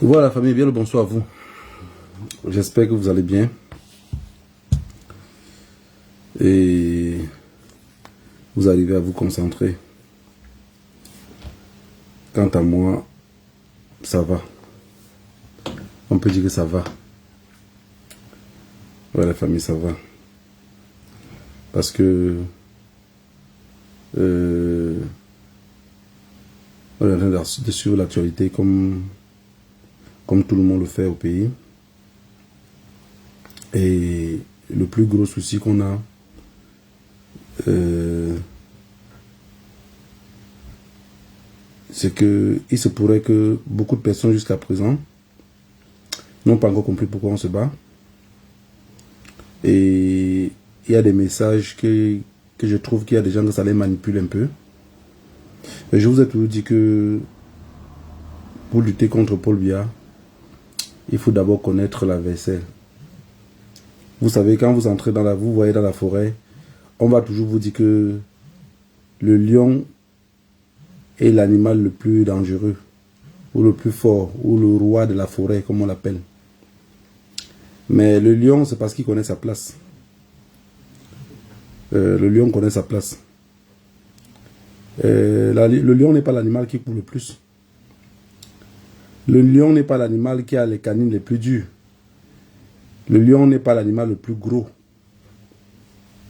Voilà, famille, bien le bonsoir à vous. J'espère que vous allez bien. Et vous arrivez à vous concentrer. Quant à moi, ça va. On peut dire que ça va. Ouais, la famille, ça va. Parce que on est en train de suivre l'actualité comme tout le monde le fait au pays. Et le plus gros souci qu'on a, c'est que il se pourrait que beaucoup de personnes jusqu'à présent n'ont pas encore compris pourquoi on se bat. Et il y a des messages que je trouve qu'il y a des gens que ça les manipule un peu. Et je vous ai toujours dit que pour lutter contre Paul Biya, il faut d'abord connaître l'adversaire. Vous savez, quand vous entrez vous voyez dans la forêt, on va toujours vous dire que le lion est l'animal le plus dangereux, ou le plus fort, ou le roi de la forêt, comme on l'appelle. Mais le lion, c'est parce qu'il connaît sa place. Le lion connaît sa place. Le lion n'est pas l'animal qui court le plus. Le lion n'est pas l'animal qui a les canines les plus dures. Le lion n'est pas l'animal le plus gros,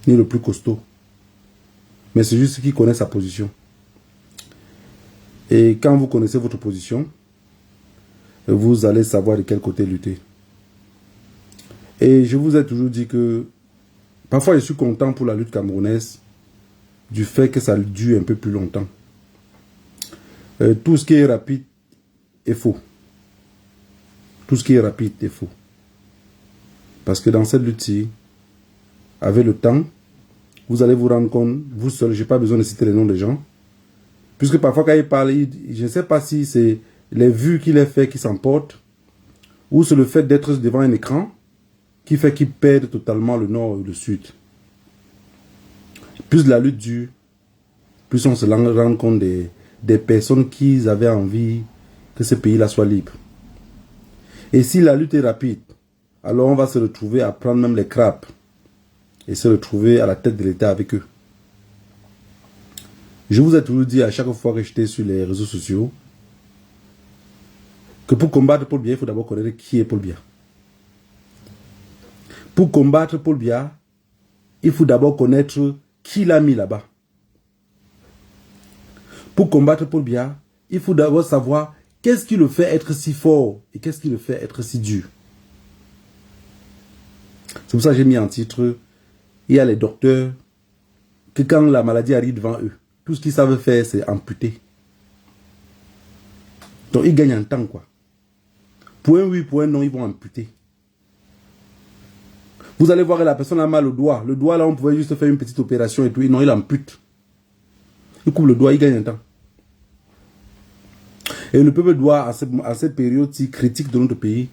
ni le plus costaud. Mais c'est juste qu'il connaît sa position. Et quand vous connaissez votre position, vous allez savoir de quel côté lutter. Et je vous ai toujours dit que parfois je suis content pour la lutte camerounaise du fait que ça dure un peu plus longtemps. Tout ce qui est rapide est faux. Tout ce qui est rapide est faux. Parce que dans cette lutte-ci, avec le temps, vous allez vous rendre compte, vous seul, je n'ai pas besoin de citer les noms des gens, puisque parfois quand il parle, je ne sais pas si c'est les vues qu'il a fait qui s'emportent, ou c'est le fait d'être devant un écran qui fait qu'il perd totalement le nord et le sud. Plus la lutte dure, plus on se rend compte des personnes qui avaient envie que ce pays-là soit libre. Et si la lutte est rapide, alors on va se retrouver à prendre même les crapes et se retrouver à la tête de l'État avec eux. Je vous ai toujours dit à chaque fois que j'étais sur les réseaux sociaux que pour combattre Paul Biya, il faut d'abord connaître qui est Paul Biya. Pour combattre Paul Biya, il faut d'abord connaître qui l'a mis là-bas. Pour combattre Paul Biya, il faut d'abord savoir qu'est-ce qui le fait être si fort et qu'est-ce qui le fait être si dur. C'est pour ça que j'ai mis en titre, il y a les docteurs, que quand la maladie arrive devant eux, tout ce qu'ils savent faire, c'est amputer. Donc ils gagnent en temps, quoi. Pour un oui, pour un non, ils vont amputer. Vous allez voir que la personne a mal au doigt. Le doigt, là, on pouvait juste faire une petite opération et tout. Non, il ampute. Il coupe le doigt, il gagne un temps. Et le peuple doit, à cette période si critique de notre pays,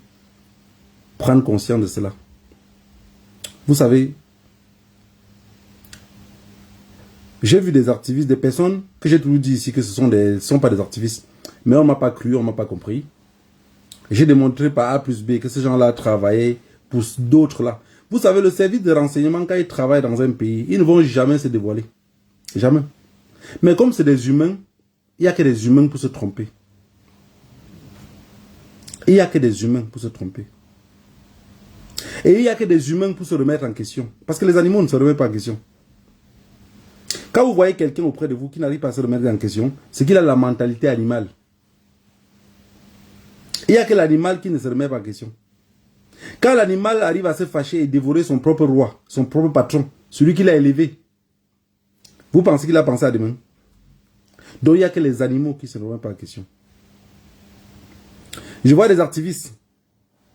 prendre conscience de cela. Vous savez, j'ai vu des activistes, des personnes que j'ai toujours dit ici que ce sont pas des activistes. Mais on ne m'a pas cru, on ne m'a pas compris. J'ai démontré par A plus B que ces gens-là travaillaient pour d'autres là. Vous savez, le service de renseignement, quand ils travaillent dans un pays, ils ne vont jamais se dévoiler. Jamais. Mais comme c'est des humains, il n'y a que des humains pour se tromper. Il n'y a que des humains pour se tromper. Et il n'y a que des humains pour se remettre en question. Parce que les animaux ne se remettent pas en question. Quand vous voyez quelqu'un auprès de vous qui n'arrive pas à se remettre en question, c'est qu'il a la mentalité animale. Il n'y a que l'animal qui ne se remet pas en question. Quand l'animal arrive à se fâcher et dévorer son propre roi, son propre patron, celui qui l'a élevé, vous pensez qu'il a pensé à demain? Donc il n'y a que les animaux qui ne se remettent pas en question. Je vois des activistes,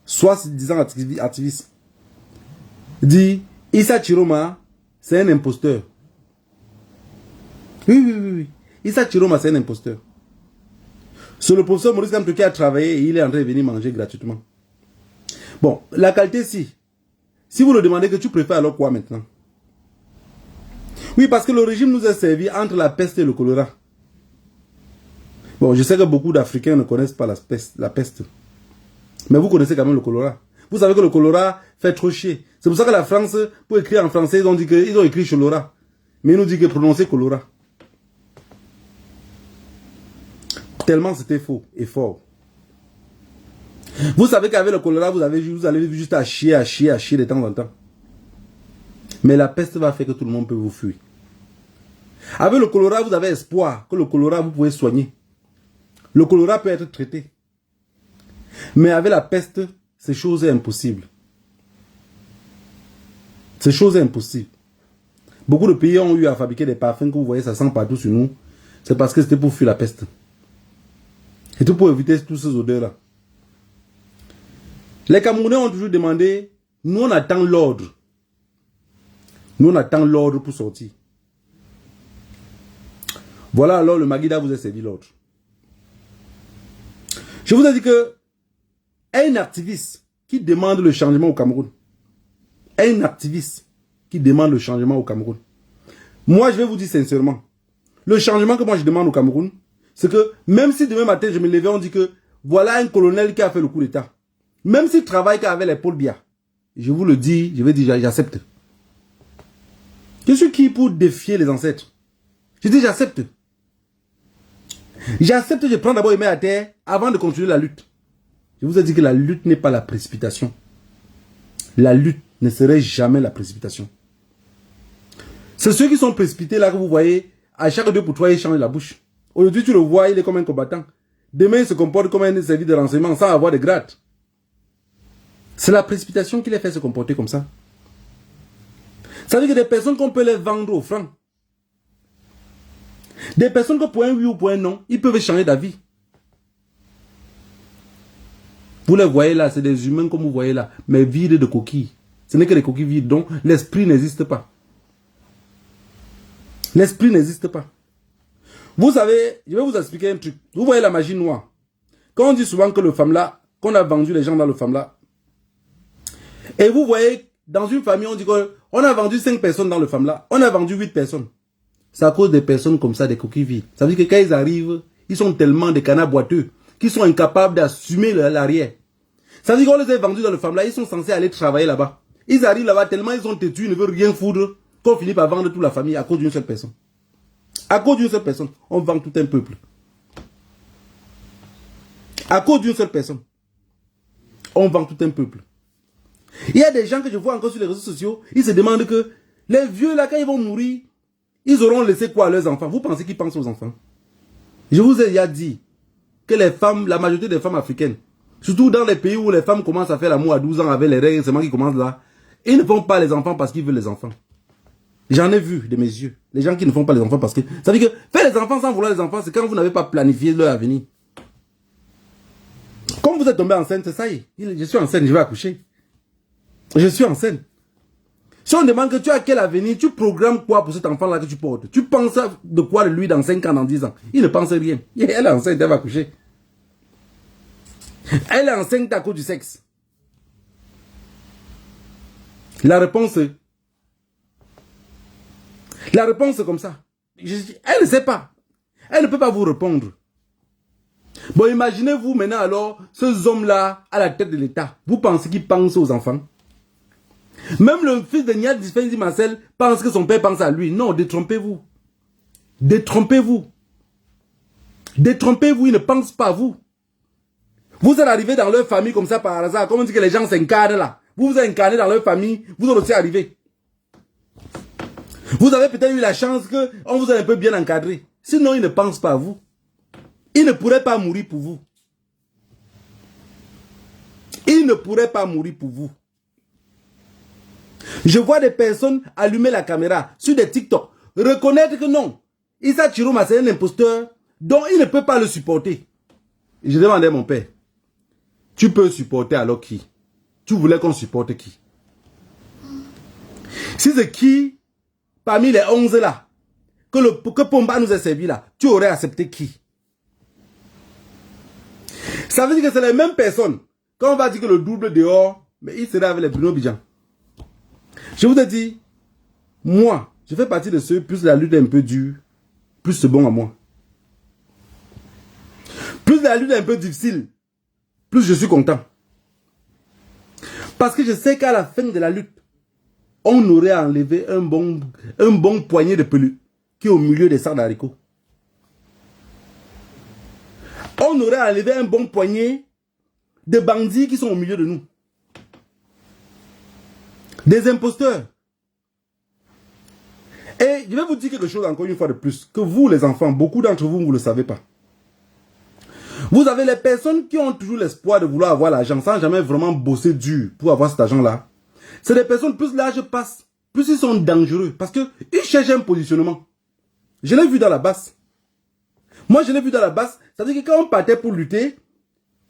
soit disant activistes, dit Issa Chiroma, c'est un imposteur. Oui. Issa Chiroma, c'est un imposteur. C'est le professeur Maurice Kamto qui a travaillé et il est en train de venir manger gratuitement. Bon, la qualité, si vous le demandez, que tu préfères alors quoi maintenant? Oui, parce que le régime nous a servi entre la peste et le choléra. Bon, je sais que beaucoup d'Africains ne connaissent pas la peste. Mais vous connaissez quand même le choléra. Vous savez que le choléra fait trop chier. C'est pour ça que la France, pour écrire en français, ils ont écrit choléra. Mais ils nous disent que prononcer choléra. Tellement c'était faux et fort. Vous savez qu'avec le choléra, vous allez juste à chier de temps en temps. Mais la peste va faire que tout le monde peut vous fuir. Avec le choléra, vous avez espoir que le choléra, vous pouvez soigner. Le choléra peut être traité. Mais avec la peste, c'est chose impossible. C'est chose impossible. Beaucoup de pays ont eu à fabriquer des parfums que vous voyez, ça sent partout sur nous. C'est parce que c'était pour fuir la peste. Et tout pour éviter toutes ces odeurs-là. Les Camerounais ont toujours demandé, nous on attend l'ordre. Nous on attend l'ordre pour sortir. Voilà alors le Maguida vous a servi l'ordre. Je vous ai dit que un activiste qui demande le changement au Cameroun, un activiste qui demande le changement au Cameroun, moi je vais vous dire sincèrement, le changement que moi je demande au Cameroun, c'est que même si demain matin je me levais, on dit que voilà un colonel qui a fait le coup d'État, même s'il travaille qu'avec les Paul Biya, je vous le dis, je vais dire j'accepte. Je suis qui pour défier les ancêtres? Je dis j'accepte. J'accepte, je prends d'abord les mains à terre avant de continuer la lutte. Je vous ai dit que la lutte n'est pas la précipitation. La lutte ne serait jamais la précipitation. C'est ceux qui sont précipités là que vous voyez, à chaque 2 pour 3, ils changent la bouche. Aujourd'hui, tu le vois, il est comme un combattant. Demain, il se comporte comme un service de renseignement sans avoir de grade. C'est la précipitation qui les fait se comporter comme ça. Ça veut dire que des personnes qu'on peut les vendre au franc. Des personnes que pour un oui ou pour un non, ils peuvent changer d'avis. Vous les voyez là, c'est des humains comme vous voyez là, mais vides de coquilles. Ce n'est que des coquilles vides, donc l'esprit n'existe pas. L'esprit n'existe pas. Vous savez, je vais vous expliquer un truc. Vous voyez la magie noire. Quand on dit souvent que le FAMLA, qu'on a vendu les gens dans le FAMLA, et vous voyez, dans une famille, on dit qu'on a vendu 5 personnes dans le FAMLA, on a vendu 8 personnes. C'est à cause des personnes comme ça, des coquilles vides. Ça veut dire que quand ils arrivent, ils sont tellement des canards boiteux qu'ils sont incapables d'assumer l'arrière. Ça veut dire qu'on les a vendus dans le FAMLA, ils sont censés aller travailler là-bas. Ils arrivent là-bas tellement ils sont têtus, ils ne veulent rien foutre, qu'on finit par vendre toute la famille à cause d'une seule personne. À cause d'une seule personne, on vend tout un peuple. À cause d'une seule personne, on vend tout un peuple. Il y a des gens que je vois encore sur les réseaux sociaux, ils se demandent que les vieux là, quand ils vont mourir, ils auront laissé quoi à leurs enfants? Vous pensez qu'ils pensent aux enfants? Je vous ai déjà dit que les femmes, la majorité des femmes africaines, surtout dans les pays où les femmes commencent à faire l'amour à 12 ans avec les règles, c'est moi qui commence là, ils ne font pas les enfants parce qu'ils veulent les enfants. J'en ai vu de mes yeux. Les gens qui ne font pas les enfants parce que... Ça veut dire que faire les enfants sans vouloir les enfants, c'est quand vous n'avez pas planifié leur avenir. Comme vous êtes tombé enceinte, ça y est, je suis enceinte, je vais accoucher. Je suis enceinte. Si on demande que tu as quel avenir, tu programmes quoi pour cet enfant-là que tu portes? Tu penses de quoi de lui dans 5 ans, dans 10 ans? Il ne pense rien. Elle est enceinte, elle va accoucher. Elle est enceinte à cause du sexe. La réponse est comme ça. Elle ne sait pas. Elle ne peut pas vous répondre. Bon, imaginez-vous maintenant alors, ces hommes-là à la tête de l'État. Vous pensez qu'ils pensent aux enfants? Même le fils de Niad Dispensi Marcel pense que son père pense à lui. Non, détrompez-vous. Détrompez-vous. Détrompez-vous, il ne pense pas à vous. Vous êtes arrivé dans leur famille comme ça par hasard. Comme on dit que les gens s'incarnent là. Vous vous incarnez dans leur famille, vous êtes aussi arrivé. Vous avez peut-être eu la chance qu'on vous a un peu bien encadré. Sinon, il ne pense pas à vous. Il ne pourrait pas mourir pour vous. Il ne pourrait pas mourir pour vous. Je vois des personnes allumer la caméra sur des TikTok, reconnaître que non, Issa Chiroma c'est un imposteur, donc il ne peut pas le supporter. Je demandais à mon père, tu peux supporter alors qui? Tu voulais qu'on supporte qui? Si c'est qui, parmi les 11 là, que Pomba nous a servi là, tu aurais accepté qui? Ça veut dire que c'est les mêmes personnes. Quand on va dire que le double dehors, mais il serait avec les Bruno Bidjan. Je vous ai dit, moi, je fais partie de ceux, plus la lutte est un peu dure, plus c'est bon à moi. Plus la lutte est un peu difficile, plus je suis content. Parce que je sais qu'à la fin de la lutte, on aurait enlevé un bon poignet de pelus qui est au milieu des sacs d'haricots. On aurait enlevé un bon poignet de bandits qui sont au milieu de nous. Des imposteurs. Et je vais vous dire quelque chose encore une fois de plus, que vous les enfants, beaucoup d'entre vous, vous ne le savez pas. Vous avez les personnes qui ont toujours l'espoir de vouloir avoir l'argent sans jamais vraiment bosser dur pour avoir cet argent-là. C'est des personnes, plus l'âge passe, plus ils sont dangereux parce qu'ils cherchent un positionnement. Je l'ai vu dans la basse. Moi, je l'ai vu dans la basse. Ça veut dire que quand on partait pour lutter,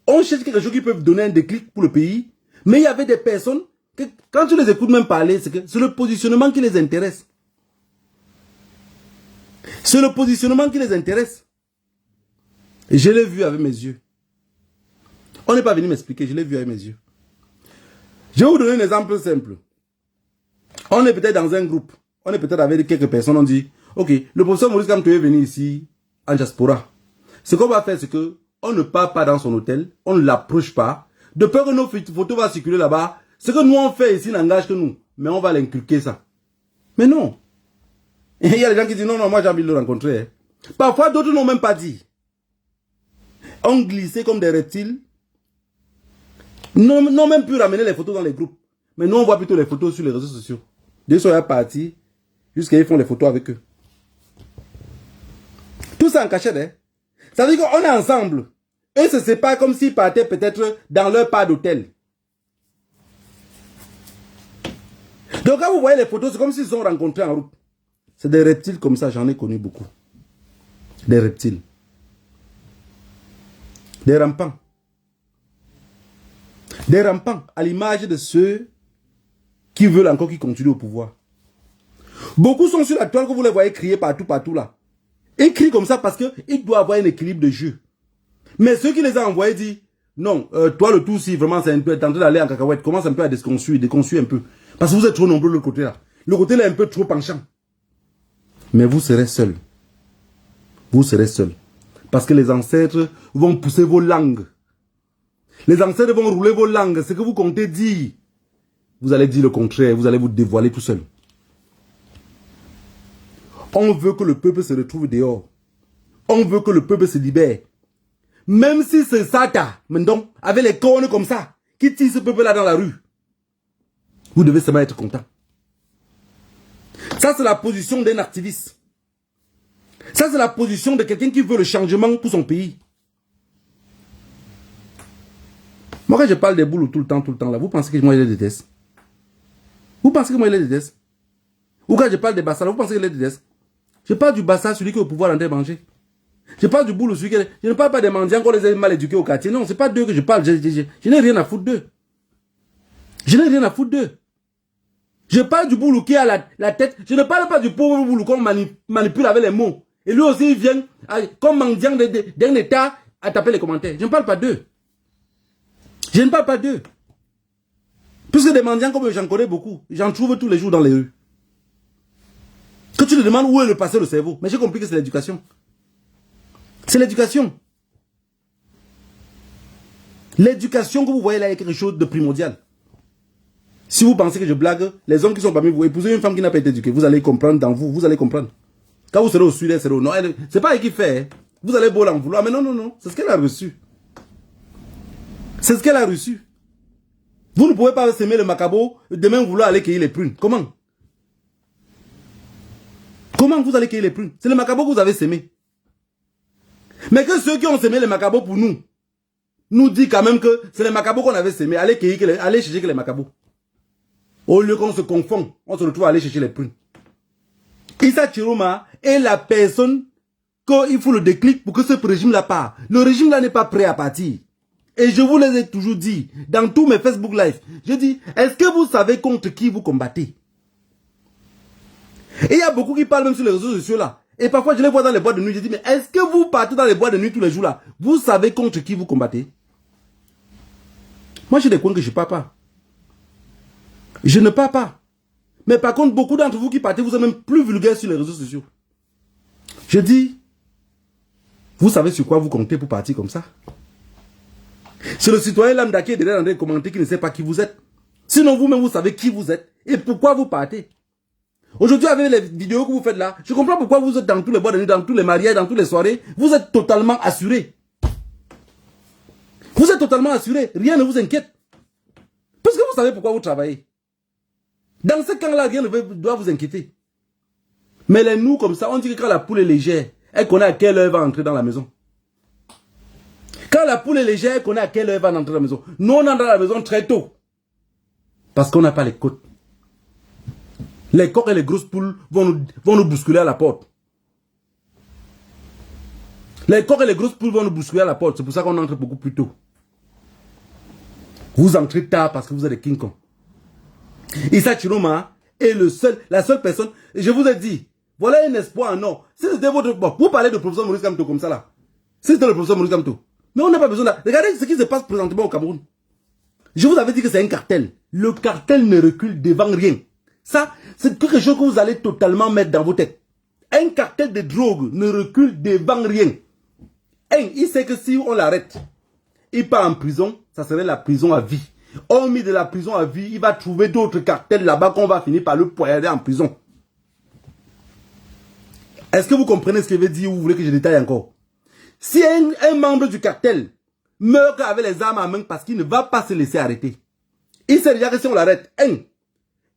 on cherche quelque chose qui peut donner un déclic pour le pays. Mais il y avait des personnes que, quand tu les écoutes même parler, c'est le positionnement qui les intéresse. C'est le positionnement qui les intéresse. Et je l'ai vu avec mes yeux. On n'est pas venu m'expliquer, je l'ai vu avec mes yeux. Je vais vous donner un exemple simple. On est peut-être dans un groupe. On est peut-être avec quelques personnes. On dit, ok, le professeur Maurice Kamto est venu ici en diaspora. Ce qu'on va faire, c'est que on ne part pas dans son hôtel. On ne l'approche pas. De peur que nos photos vont circuler là-bas. Ce que nous on fait ici n'engage que nous. Mais on va l'inculquer ça. Mais non. Et il y a des gens qui disent, non, non, moi j'ai envie de le rencontrer. Hein. Parfois, d'autres n'ont même pas dit. On glissait comme des reptiles. N'ont même pu ramener les photos dans les groupes. Mais nous, on voit plutôt les photos sur les réseaux sociaux. Dès qu'ils sont partis, jusqu'à ils font les photos avec eux. Tout ça en cachette, hein. Ça veut dire qu'on est ensemble. Eux se séparent comme s'ils partaient peut-être dans leur part d'hôtel. Donc quand vous voyez les photos, c'est comme s'ils se sont rencontrés en route. C'est des reptiles comme ça, j'en ai connu beaucoup. Des reptiles. Des rampants. Des rampants à l'image de ceux qui veulent encore qu'ils continuent au pouvoir. Beaucoup sont sur la toile que vous les voyez crier partout là. Ils crient comme ça parce qu'il doit avoir un équilibre de jeu. Mais ceux qui les ont envoyés disent, non, toi le tout, si vraiment c'est un peu en train d'aller en cacahuète, commence un peu à déconstruire un peu. Parce que vous êtes trop nombreux de l'autre côté là. Le côté là est un peu trop penchant. Mais vous serez seuls. Vous serez seuls. Parce que les ancêtres vont pousser vos langues. Les ancêtres vont rouler vos langues. Ce que vous comptez dire, vous allez dire le contraire. Vous allez vous dévoiler tout seul. On veut que le peuple se retrouve dehors. On veut que le peuple se libère. Même si c'est Sata, maintenant, avec les cornes comme ça, qui tire ce peuple-là dans la rue, vous devez seulement être content. Ça, c'est la position d'un activiste. Ça, c'est la position de quelqu'un qui veut le changement pour son pays. Moi, quand je parle des boules tout le temps, là, vous pensez que moi, je les déteste? Vous pensez que moi, je les déteste? Ou quand je parle des bassas, vous pensez que je les déteste? Je parle du bassa, celui qui est au pouvoir en train de manger. Je parle du boulot, celui qui est... Je ne parle pas des mendiants qu'on les a mal éduqués au quartier. Non, ce n'est pas d'eux que je parle. Je n'ai rien à foutre d'eux. Je n'ai rien à foutre d'eux. Je parle du boulot qui a la tête. Je ne parle pas du pauvre boulot qu'on manipule avec les mots. Et lui aussi, il vient comme mendiant d'un état à taper les commentaires. Je ne parle pas d'eux. Je ne parle pas d'eux. Puisque des mendiants comme j'en connais beaucoup. J'en trouve tous les jours dans les rues. Que tu te demandes où est le passé le cerveau. Mais j'ai compris que c'est l'éducation. C'est l'éducation. L'éducation que vous voyez là est quelque chose de primordial. Si vous pensez que je blague, les hommes qui sont parmi vous, épousez une femme qui n'a pas été éduquée, vous allez comprendre dans vous, vous allez comprendre. Quand vous serez au sud, elle sera au nord. C'est pas elle qui fait. Hein. Vous allez beau l'en vouloir, mais non, non, non. C'est ce qu'elle a reçu. C'est ce qu'elle a reçu. Vous ne pouvez pas s'aimer le macabo, demain vouloir aller cueillir les prunes. Comment? Comment vous allez cueillir les prunes? C'est le macabo que vous avez sémé. Mais que ceux qui ont sémé les macabos pour nous disent quand même que c'est les macabos qu'on avait sémé. Allez chercher les macabos. Au lieu qu'on se confond, on se retrouve à aller chercher les prunes. Issa Chiroma est la personne qu'il faut le déclic pour que ce régime-là part. Le régime-là n'est pas prêt à partir. Et je vous les ai toujours dit, dans tous mes Facebook Live, je dis, est-ce que vous savez contre qui vous combattez? Et il y a beaucoup qui parlent même sur les réseaux sociaux là. Et parfois je les vois dans les boîtes de nuit, je dis, mais est-ce que vous partez dans les boîtes de nuit tous les jours là? Vous savez contre qui vous combattez? Moi j'ai des coins que je ne parle pas. Je ne parle pas. Mais par contre, beaucoup d'entre vous qui partez, vous êtes même plus vulgaires sur les réseaux sociaux. Je dis, vous savez sur quoi vous comptez pour partir comme ça? C'est le citoyen lambda qui est derrière dans les commentaires qui ne sait pas qui vous êtes. Sinon, vous-même, vous savez qui vous êtes et pourquoi vous partez. Aujourd'hui, avec les vidéos que vous faites là, je comprends pourquoi vous êtes dans tous les bois de nuit, dans tous les mariages, dans toutes les soirées. Vous êtes totalement assuré. Vous êtes totalement assuré. Rien ne vous inquiète. Parce que vous savez pourquoi vous travaillez. Dans ce camp-là, rien ne doit vous inquiéter. Mais les nous, comme ça, on dit que quand la poule est légère, elle connaît à quelle heure elle va entrer dans la maison. Quand la poule est légère, elle connaît à quelle heure elle va entrer dans la maison. Nous, on entre dans la maison très tôt. Parce qu'on n'a pas les côtes. Les coqs et les grosses poules vont nous bousculer à la porte. Les coqs et les grosses poules vont nous bousculer à la porte. C'est pour ça qu'on entre beaucoup plus tôt. Vous entrez tard parce que vous êtes des King Kong. Issa Chiroma est la seule personne. Je vous ai dit, voilà un espoir en or. Si c'était votre... Bon, vous parlez de professeur Maurice Kamto comme ça là. Si c'était le professeur Maurice Kamto. Mais on n'a pas besoin de... Regardez ce qui se passe présentement au Cameroun. Je vous avais dit que c'est un cartel. Le cartel ne recule devant rien. Ça, c'est quelque chose que vous allez totalement mettre dans vos têtes. Un cartel de drogue ne recule devant rien. Il sait que si on l'arrête, il part en prison, ça serait la prison à vie. Hormis de la prison à vie, il va trouver d'autres cartels là-bas qu'on va finir par le poignarder en prison. Est-ce que vous comprenez ce que je veux dire ou vous voulez que je détaille encore? Si un membre du cartel meurt avec les armes à main parce qu'il ne va pas se laisser arrêter, il sait déjà que si on l'arrête,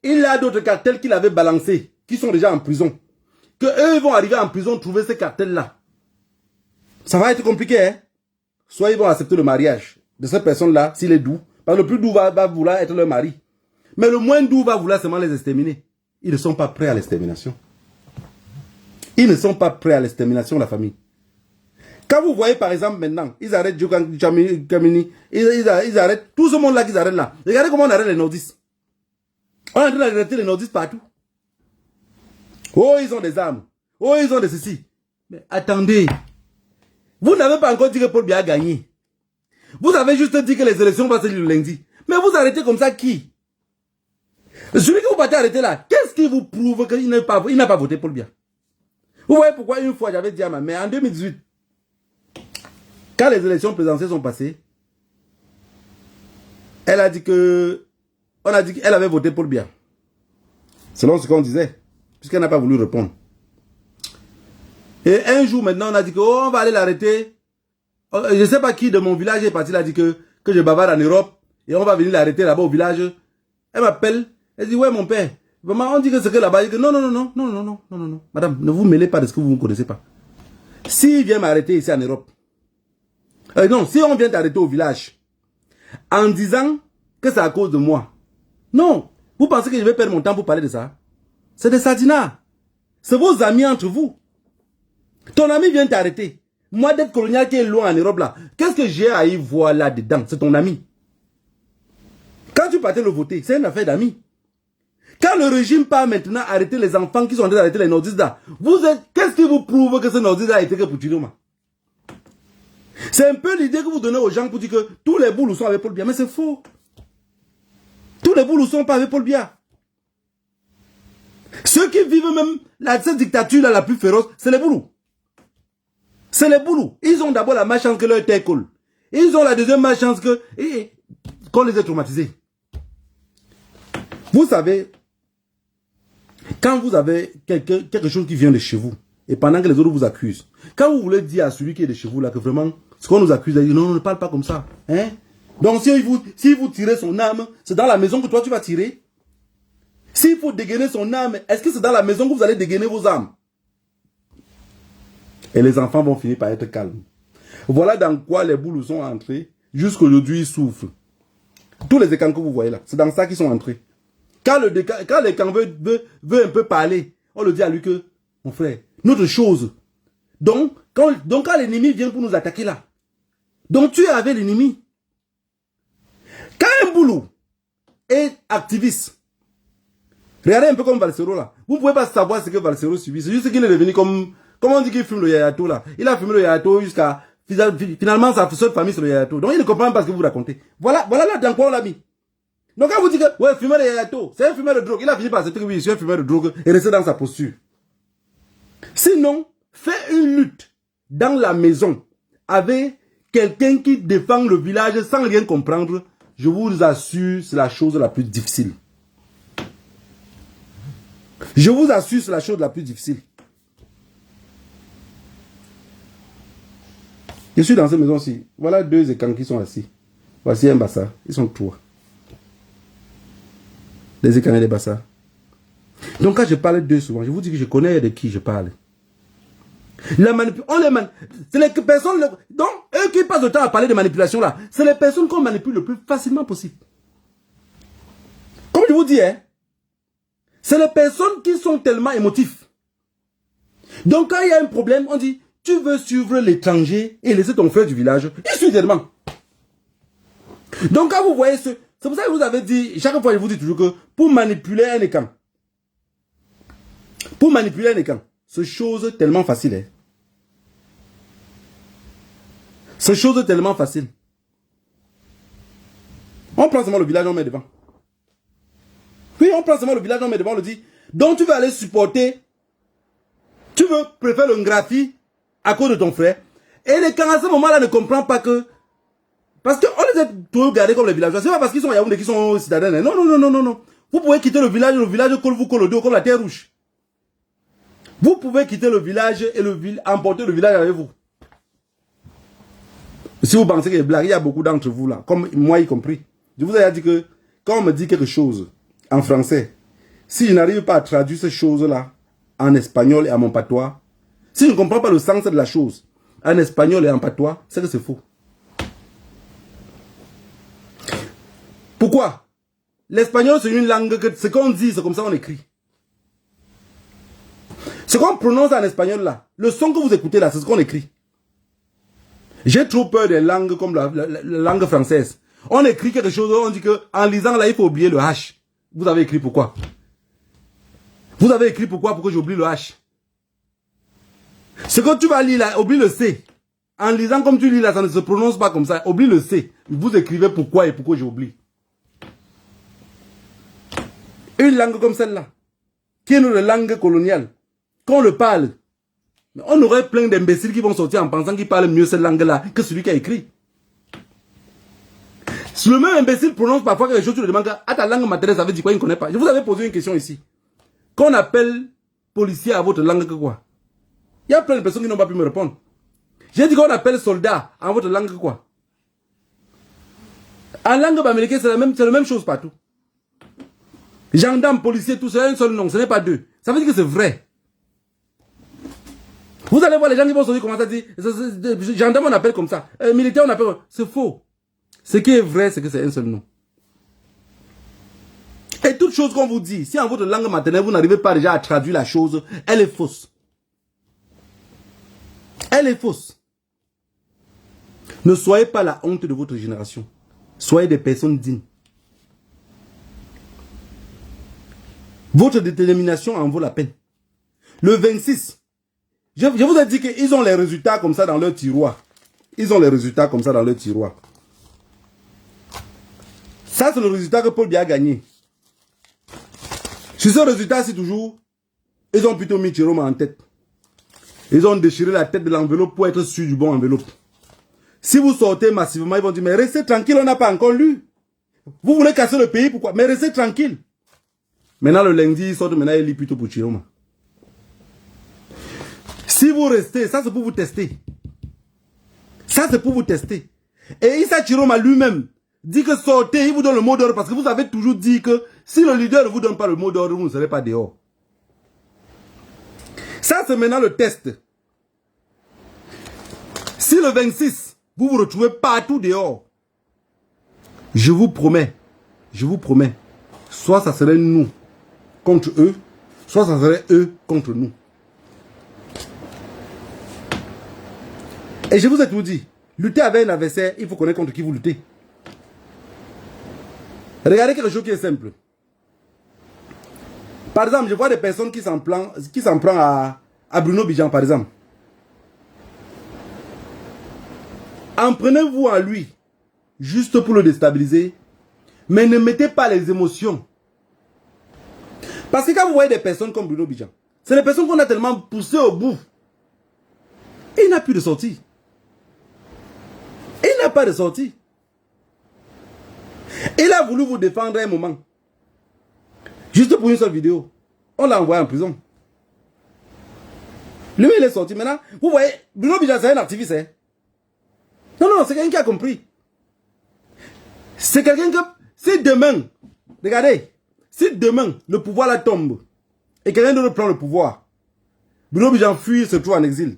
il a d'autres cartels qu'il avait balancés, qui sont déjà en prison. Que eux vont arriver en prison, trouver ces cartels-là. Ça va être compliqué, hein? Soit ils vont accepter le mariage de cette personne-là, s'il est doux. Parce que le plus doux va vouloir être leur mari. Mais le moins doux va vouloir seulement les exterminer. Ils ne sont pas prêts à l'extermination. Ils ne sont pas prêts à l'extermination, la famille. Quand vous voyez par exemple maintenant, ils arrêtent Kamini, ils arrêtent tout ce monde-là qu'ils arrêtent là. Regardez comment on arrête les nordistes. On est en train d'arrêter les nordistes partout. Oh, ils ont des armes. Oh, ils ont des ceci. Mais attendez. Vous n'avez pas encore dit que Paul Biya a gagné. Vous avez juste dit que les élections vont se le lundi. Mais vous arrêtez comme ça qui? Celui que vous partez arrêter là, qu'est-ce qui vous prouve qu'il n'a pas voté Paul Biya? Vous voyez pourquoi une fois j'avais dit à ma mère, en 2018, quand les élections présidentielles sont passées, elle a dit que... On a dit qu'elle avait voté Paul Biya. Selon ce qu'on disait. Puisqu'elle n'a pas voulu répondre. Et un jour maintenant, on a dit que on va aller l'arrêter. Je ne sais pas qui de mon village est parti, il a dit que je bavarde en Europe. Et on va venir l'arrêter là-bas au village. Elle m'appelle. Elle dit, ouais mon père. Vraiment, on dit que c'est que là-bas. Je dis, non. Madame, ne vous mêlez pas de ce que vous ne connaissez pas. S'il vient m'arrêter ici en Europe. Non, si on vient t'arrêter au village. En disant que c'est à cause de moi. Non. Vous pensez que je vais perdre mon temps pour parler de ça? C'est des sardinats. C'est vos amis entre vous. Ton ami vient t'arrêter. Moi, d'être colonial qui est loin en Europe là, qu'est-ce que j'ai à y voir là-dedans? C'est ton ami. Quand tu partais le voter, c'est une affaire d'amis. Quand le régime part maintenant arrêter les enfants qui sont en train d'arrêter les nordistes là, qu'est-ce qui vous prouve que ce nordiste a été que pour Chiroma? C'est un peu l'idée que vous donnez aux gens pour dire que tous les boulous sont avec Paul Biya, mais c'est faux. Tous les boulous sont pas avec Paul Biya. Ceux qui vivent même cette dictature là la plus féroce, c'est les boulous. C'est les boulous. Ils ont d'abord la malchance que leur terre colle. Ils ont la deuxième malchance qu'on les ait traumatisés. Vous savez, quand vous avez quelque chose qui vient de chez vous, et pendant que les autres vous accusent, quand vous voulez dire à celui qui est de chez vous là que vraiment, ce qu'on nous accuse, il dit non, ne parle pas comme ça. Hein? Donc si vous tirez son âme, c'est dans la maison que toi tu vas tirer. S'il faut dégainer son âme, est-ce que c'est dans la maison que vous allez dégainer vos âmes? Et les enfants vont finir par être calmes. Voilà dans quoi les boulous sont entrés. Jusqu'aujourd'hui, ils souffrent. Tous les écans que vous voyez là, c'est dans ça qu'ils sont entrés. Quand l'écan veut un peu parler, on le dit à lui que, mon frère, notre chose. Donc quand l'ennemi vient pour nous attaquer là, donc tu es avec l'ennemi. Quand un boulot est activiste, regardez un peu comme Valsero là. Vous ne pouvez pas savoir ce que Valsero subit. C'est juste qu'il est devenu comme on dit qu'il fume le yayato là. Il a fumé le yayato jusqu'à... Finalement, sa seule famille c'est le yayato. Donc il ne comprend pas ce que vous racontez. Voilà là dans quoi on l'a mis. Donc quand vous dites que, ouais, fumer le yayato, c'est un fumeur de drogue. Il a fini par accepter que oui, je suis un fumeur de drogue et rester dans sa posture. Sinon, fais une lutte dans la maison avec quelqu'un qui défend le village sans rien comprendre. je vous assure, c'est la chose la plus difficile. Je vous assure, c'est la chose la plus difficile. Je suis dans cette maison-ci. Voilà 2 écans qui sont assis. Voici un bassa. Ils sont 3. Des écans et des bassas. Donc quand je parle d'eux souvent, je vous dis que je connais de qui je parle. La c'est les personnes... Donc, eux qui passent le temps à parler de manipulation là, c'est les personnes qu'on manipule le plus facilement possible. Comme je vous dis, hein, c'est les personnes qui sont tellement émotives. Donc quand il y a un problème, on dit, tu veux suivre l'étranger et laisser ton frère du village. Il suit tellement. Donc quand vous voyez c'est pour ça que vous avez dit, chaque fois je vous dis toujours que pour manipuler un écran, c'est chose tellement facile. Hein. C'est chose tellement facile. On prend seulement le village, on met devant. Oui, on prend seulement le village, on met devant, on le dit. Donc tu vas aller supporter, tu veux préférer le graphie à cause de ton frère. Et les camps à ce moment-là ne comprennent pas que... Parce qu'on les a tous regardés comme les villageois. C'est pas parce qu'ils sont Yaoundé qu'ils sont citadins. Non, non, non, non, non, non. Vous pouvez quitter le village vous colle au dos comme la terre rouge. Vous pouvez quitter le village et emporter le village avec vous. Si vous pensez que les blagues, il y a beaucoup d'entre vous là, comme moi y compris. Je vous ai dit que quand on me dit quelque chose en français, si je n'arrive pas à traduire ces choses-là en espagnol et à mon patois, si je ne comprends pas le sens de la chose en espagnol et en patois, c'est que c'est faux. Pourquoi? L'espagnol, c'est une langue que ce qu'on dit, c'est comme ça on écrit. Ce qu'on prononce en espagnol là, le son que vous écoutez là, c'est ce qu'on écrit. J'ai trop peur des langues comme la langue française. On écrit quelque chose, on dit que en lisant là, il faut oublier le H. Vous avez écrit pourquoi? Vous avez écrit pourquoi? Pourquoi j'oublie le H? Ce que tu vas lire là, oublie le C. En lisant comme tu lis là, ça ne se prononce pas comme ça. Oublie le C. Vous écrivez pourquoi et pourquoi j'oublie. Une langue comme celle-là, qui est une langue coloniale, qu'on le parle, on aurait plein d'imbéciles qui vont sortir en pensant qu'ils parlent mieux cette langue-là que celui qui a écrit. Si le même imbécile prononce parfois quelque chose, tu le demandes à ta langue maternelle, ça veut dire quoi, il ne connaît pas. Je vous avais posé une question ici. Qu'on appelle policier à votre langue que quoi? Il y a plein de personnes qui n'ont pas pu me répondre. J'ai dit qu'on appelle soldat en votre langue que quoi? En langue américaine, c'est la même chose partout. Gendarme, policier, tout ça, un seul nom, ce n'est pas 2. Ça veut dire que c'est vrai. Vous allez voir les gens qui vont sortir commencer à dire, gendarme on appelle comme ça, militaire on appelle comme ça. C'est faux. Ce qui est vrai, c'est que c'est un seul nom. Et toute chose qu'on vous dit, si en votre langue maternelle, vous n'arrivez pas déjà à traduire la chose, elle est fausse. Elle est fausse. Ne soyez pas la honte de votre génération. Soyez des personnes dignes. Votre détermination en vaut la peine. Le 26, je vous ai dit qu'ils ont les résultats comme ça dans leur tiroir. Ils ont les résultats comme ça dans leur tiroir. Ça, c'est le résultat que Paul Biya a gagné. Sur ce résultat-ci, toujours, ils ont plutôt mis Chiroma en tête. Ils ont déchiré la tête de l'enveloppe pour être sûr du bon enveloppe. Si vous sortez massivement, ils vont dire, mais restez tranquille, on n'a pas encore lu. Vous voulez casser le pays, pourquoi? Mais restez tranquille. Maintenant, le lundi, ils sortent, maintenant, ils lisent plutôt pour Chiroma. Si vous restez, ça c'est pour vous tester. Ça c'est pour vous tester. Et Issa Chiroma lui-même dit que sortez, il vous donne le mot d'ordre parce que vous avez toujours dit que si le leader ne vous donne pas le mot d'ordre, vous ne serez pas dehors. Ça c'est maintenant le test. Si le 26, vous vous retrouvez partout dehors, je vous promets, soit ça serait nous contre eux, soit ça serait eux contre nous. Et je vous ai tout dit, lutter avec un adversaire, il faut connaître contre qui vous luttez. Regardez quelque chose qui est simple. Par exemple, je vois des personnes qui s'en prennent à Bruno Bijan, par exemple. En prenez-vous à lui, juste pour le déstabiliser, mais ne mettez pas les émotions. Parce que quand vous voyez des personnes comme Bruno Bijan, c'est des personnes qu'on a tellement poussées au bout. Il n'a plus de sortie. Il n'a pas de sortie. Il a voulu vous défendre un moment. Juste pour une seule vidéo. On l'a envoyé en prison. Lui, il est sorti. Maintenant, vous voyez, Bruno Bidjan, c'est un activiste. Hein? Non, c'est quelqu'un qui a compris. C'est quelqu'un que, si demain, regardez, si demain, le pouvoir là tombe, et quelqu'un d'autre prend le pouvoir, Bruno Bidjan fuit, se trouve en exil.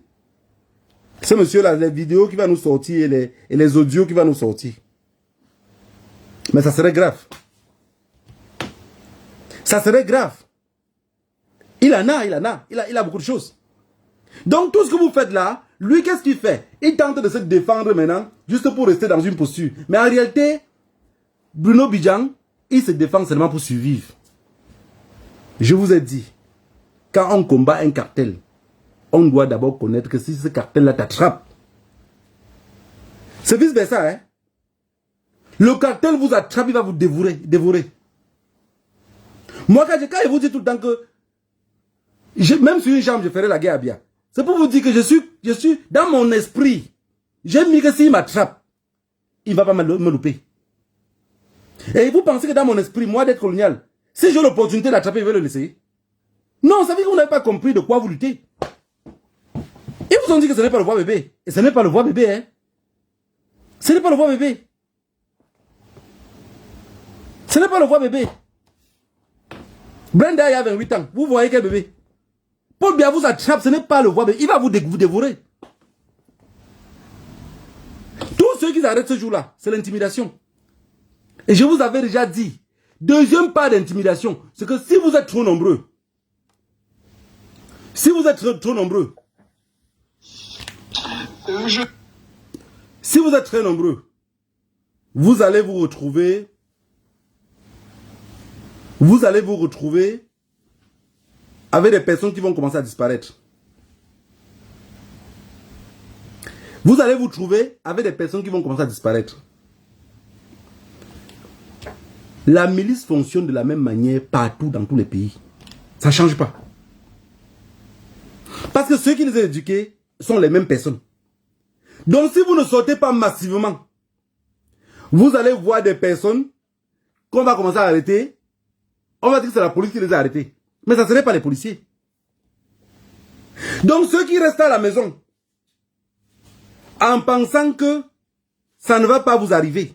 Ce monsieur-là, les vidéos qui va nous sortir et les audios qui va nous sortir. Mais ça serait grave. Ça serait grave. Il a beaucoup de choses. Donc tout ce que vous faites là, lui qu'est-ce qu'il fait? Il tente de se défendre maintenant, juste pour rester dans une posture. Mais en réalité, Bruno Bidjan, il se défend seulement pour survivre. Je vous ai dit, quand on combat un cartel, on doit d'abord connaître que si ce cartel-là t'attrape, c'est vice-versa, hein? Le cartel vous attrape, il va vous dévorer. Moi, quand je vous dis tout le temps que, même sur une jambe, je ferai la guerre à Bia. C'est pour vous dire que je suis dans mon esprit. J'ai mis que s'il m'attrape, il ne va pas me louper. Et vous pensez que dans mon esprit, moi d'être colonial, si j'ai l'opportunité d'attraper, je vais le laisser? Non, ça veut dire que vous n'avez pas compris de quoi vous luttez. Ils vous ont dit que ce n'est pas le voix bébé. Et ce n'est pas le voix bébé, hein. Ce n'est pas le voix bébé. Ce n'est pas le voix bébé. Brenda, il y a 28 ans. Vous voyez quel bébé? Paul Biya vous attrape, ce n'est pas le voix bébé. Il va vous dévorer. Tous ceux qui arrêtent ce jour-là, c'est l'intimidation. Et je vous avais déjà dit, deuxième part d'intimidation, c'est que si vous êtes trop nombreux, si vous êtes très nombreux, vous allez vous retrouver avec des personnes qui vont commencer à disparaître. Vous allez vous trouver avec des personnes qui vont commencer à disparaître. La milice fonctionne de la même manière partout dans tous les pays. Ça ne change pas. Parce que ceux qui les ont éduqués sont les mêmes personnes. Donc si vous ne sortez pas massivement, vous allez voir des personnes qu'on va commencer à arrêter. On va dire que c'est la police qui les a arrêtés. Mais ça ne serait pas les policiers. Donc ceux qui restent à la maison, en pensant que ça ne va pas vous arriver,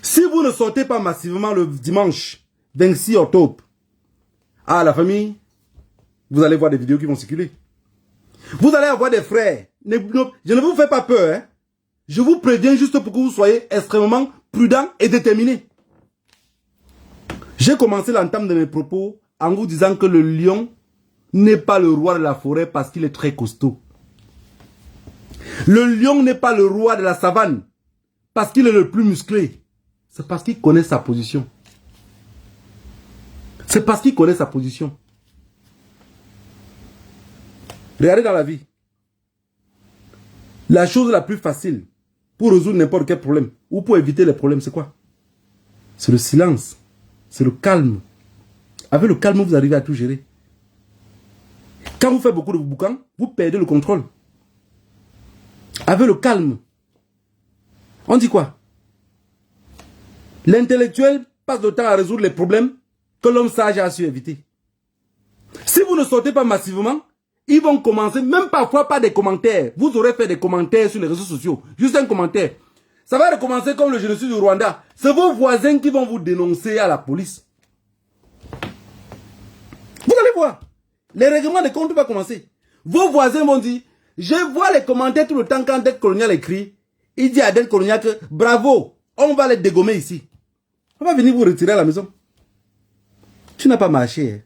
si vous ne sortez pas massivement le dimanche 26 octobre, à la famille, vous allez voir des vidéos qui vont circuler. Vous allez avoir des frères. Je ne vous fais pas peur. Hein? Je vous préviens juste pour que vous soyez extrêmement prudents et déterminés. J'ai commencé l'entame de mes propos en vous disant que le lion n'est pas le roi de la forêt parce qu'il est très costaud. Le lion n'est pas le roi de la savane parce qu'il est le plus musclé. C'est parce qu'il connaît sa position. C'est parce qu'il connaît sa position. Regardez dans la vie. La chose la plus facile pour résoudre n'importe quel problème ou pour éviter les problèmes, c'est quoi? C'est le silence. C'est le calme. Avec le calme, vous arrivez à tout gérer. Quand vous faites beaucoup de boucan, vous perdez le contrôle. Avec le calme. On dit quoi? L'intellectuel passe le temps à résoudre les problèmes que l'homme sage a su éviter. Si vous ne sortez pas massivement, ils vont commencer, même parfois par des commentaires. Vous aurez fait des commentaires sur les réseaux sociaux. Juste un commentaire. Ça va recommencer comme le génocide du Rwanda. C'est vos voisins qui vont vous dénoncer à la police. Vous allez voir. Les règlements de compte vont commencer. Vos voisins vont dire, je vois les commentaires tout le temps quand Dette Colonial écrit. Il dit à Dette Colonial que bravo, on va les dégommer ici. On va venir vous retirer à la maison. Tu n'as pas marché. Hein.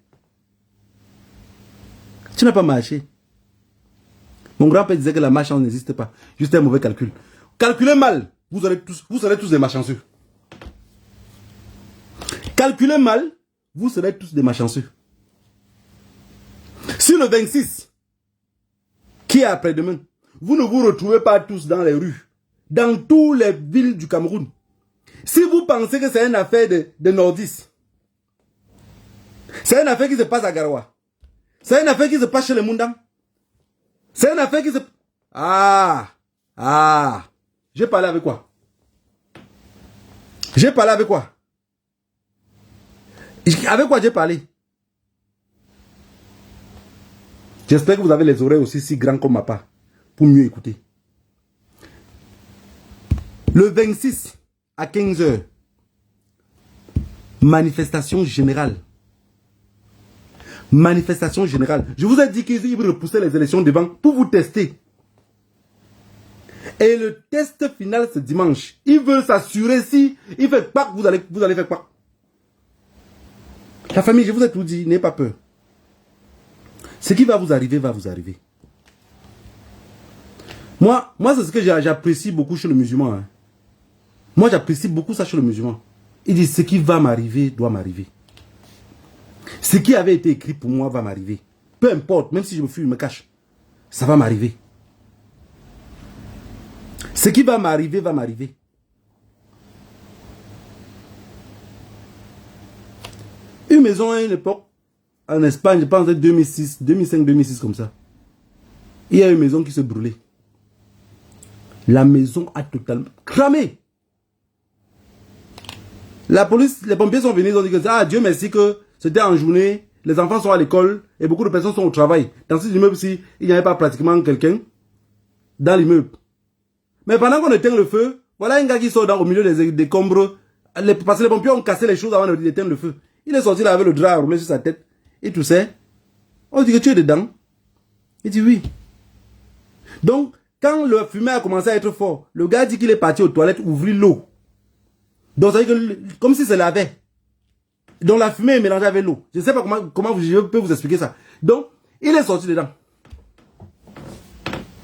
Tu n'as pas marché. Mon grand-père disait que la malchance n'existe pas. Juste un mauvais calcul. Calculez mal. Vous serez tous des malchanceux. Calculez mal, vous serez tous des malchanceux. Si le 26, qui est après-demain, vous ne vous retrouvez pas tous dans les rues, dans toutes les villes du Cameroun, si vous pensez que c'est une affaire de nordistes, c'est une affaire qui se passe à Garoua, c'est une affaire qui se passe chez les Moundang, c'est une affaire qui se... J'ai parlé avec quoi? J'ai parlé avec quoi? Avec quoi j'ai parlé? J'espère que vous avez les oreilles aussi si grandes comme ma part pour mieux écouter. Le 26 à 15 h, manifestation générale. Manifestation générale. Je vous ai dit qu'ils vont repousser les élections devant pour vous tester. Et le test final ce dimanche. Ils veulent s'assurer si il fait pas que vous allez faire quoi. La famille, je vous ai tout dit, n'ayez pas peur. Ce qui va vous arriver, va vous arriver. Moi c'est ce que j'apprécie beaucoup chez le musulman. Hein. Moi, j'apprécie beaucoup ça chez le musulman. Il dit, ce qui va m'arriver, doit m'arriver. Ce qui avait été écrit pour moi va m'arriver. Peu importe, même si je me fuis, je me cache. Ça va m'arriver. Ce qui va m'arriver, va m'arriver. Une maison à une époque, en Espagne, je pense en 2006, 2005, 2006 comme ça. Il y a une maison qui se brûlait. La maison a totalement cramé. La police, les pompiers sont venus, ils ont dit que ah, Dieu merci que c'était en journée, les enfants sont à l'école et beaucoup de personnes sont au travail. Dans cet immeuble-ci, il n'y avait pas pratiquement quelqu'un dans l'immeuble. Mais pendant qu'on éteint le feu, voilà un gars qui sort au milieu des décombres, parce que les pompiers ont cassé les choses avant d'éteindre le feu. Il est sorti là avec le drap roulé sur sa tête. Et tout ça. On dit que tu es dedans. Il dit oui. Donc, quand le fumée a commencé à être fort, le gars dit qu'il est parti aux toilettes ouvrir l'eau. Donc, ça veut dire que, comme si ça l'avait. Donc, la fumée est mélangée avec l'eau. Je ne sais pas comment je peux vous expliquer ça. Donc, il est sorti dedans.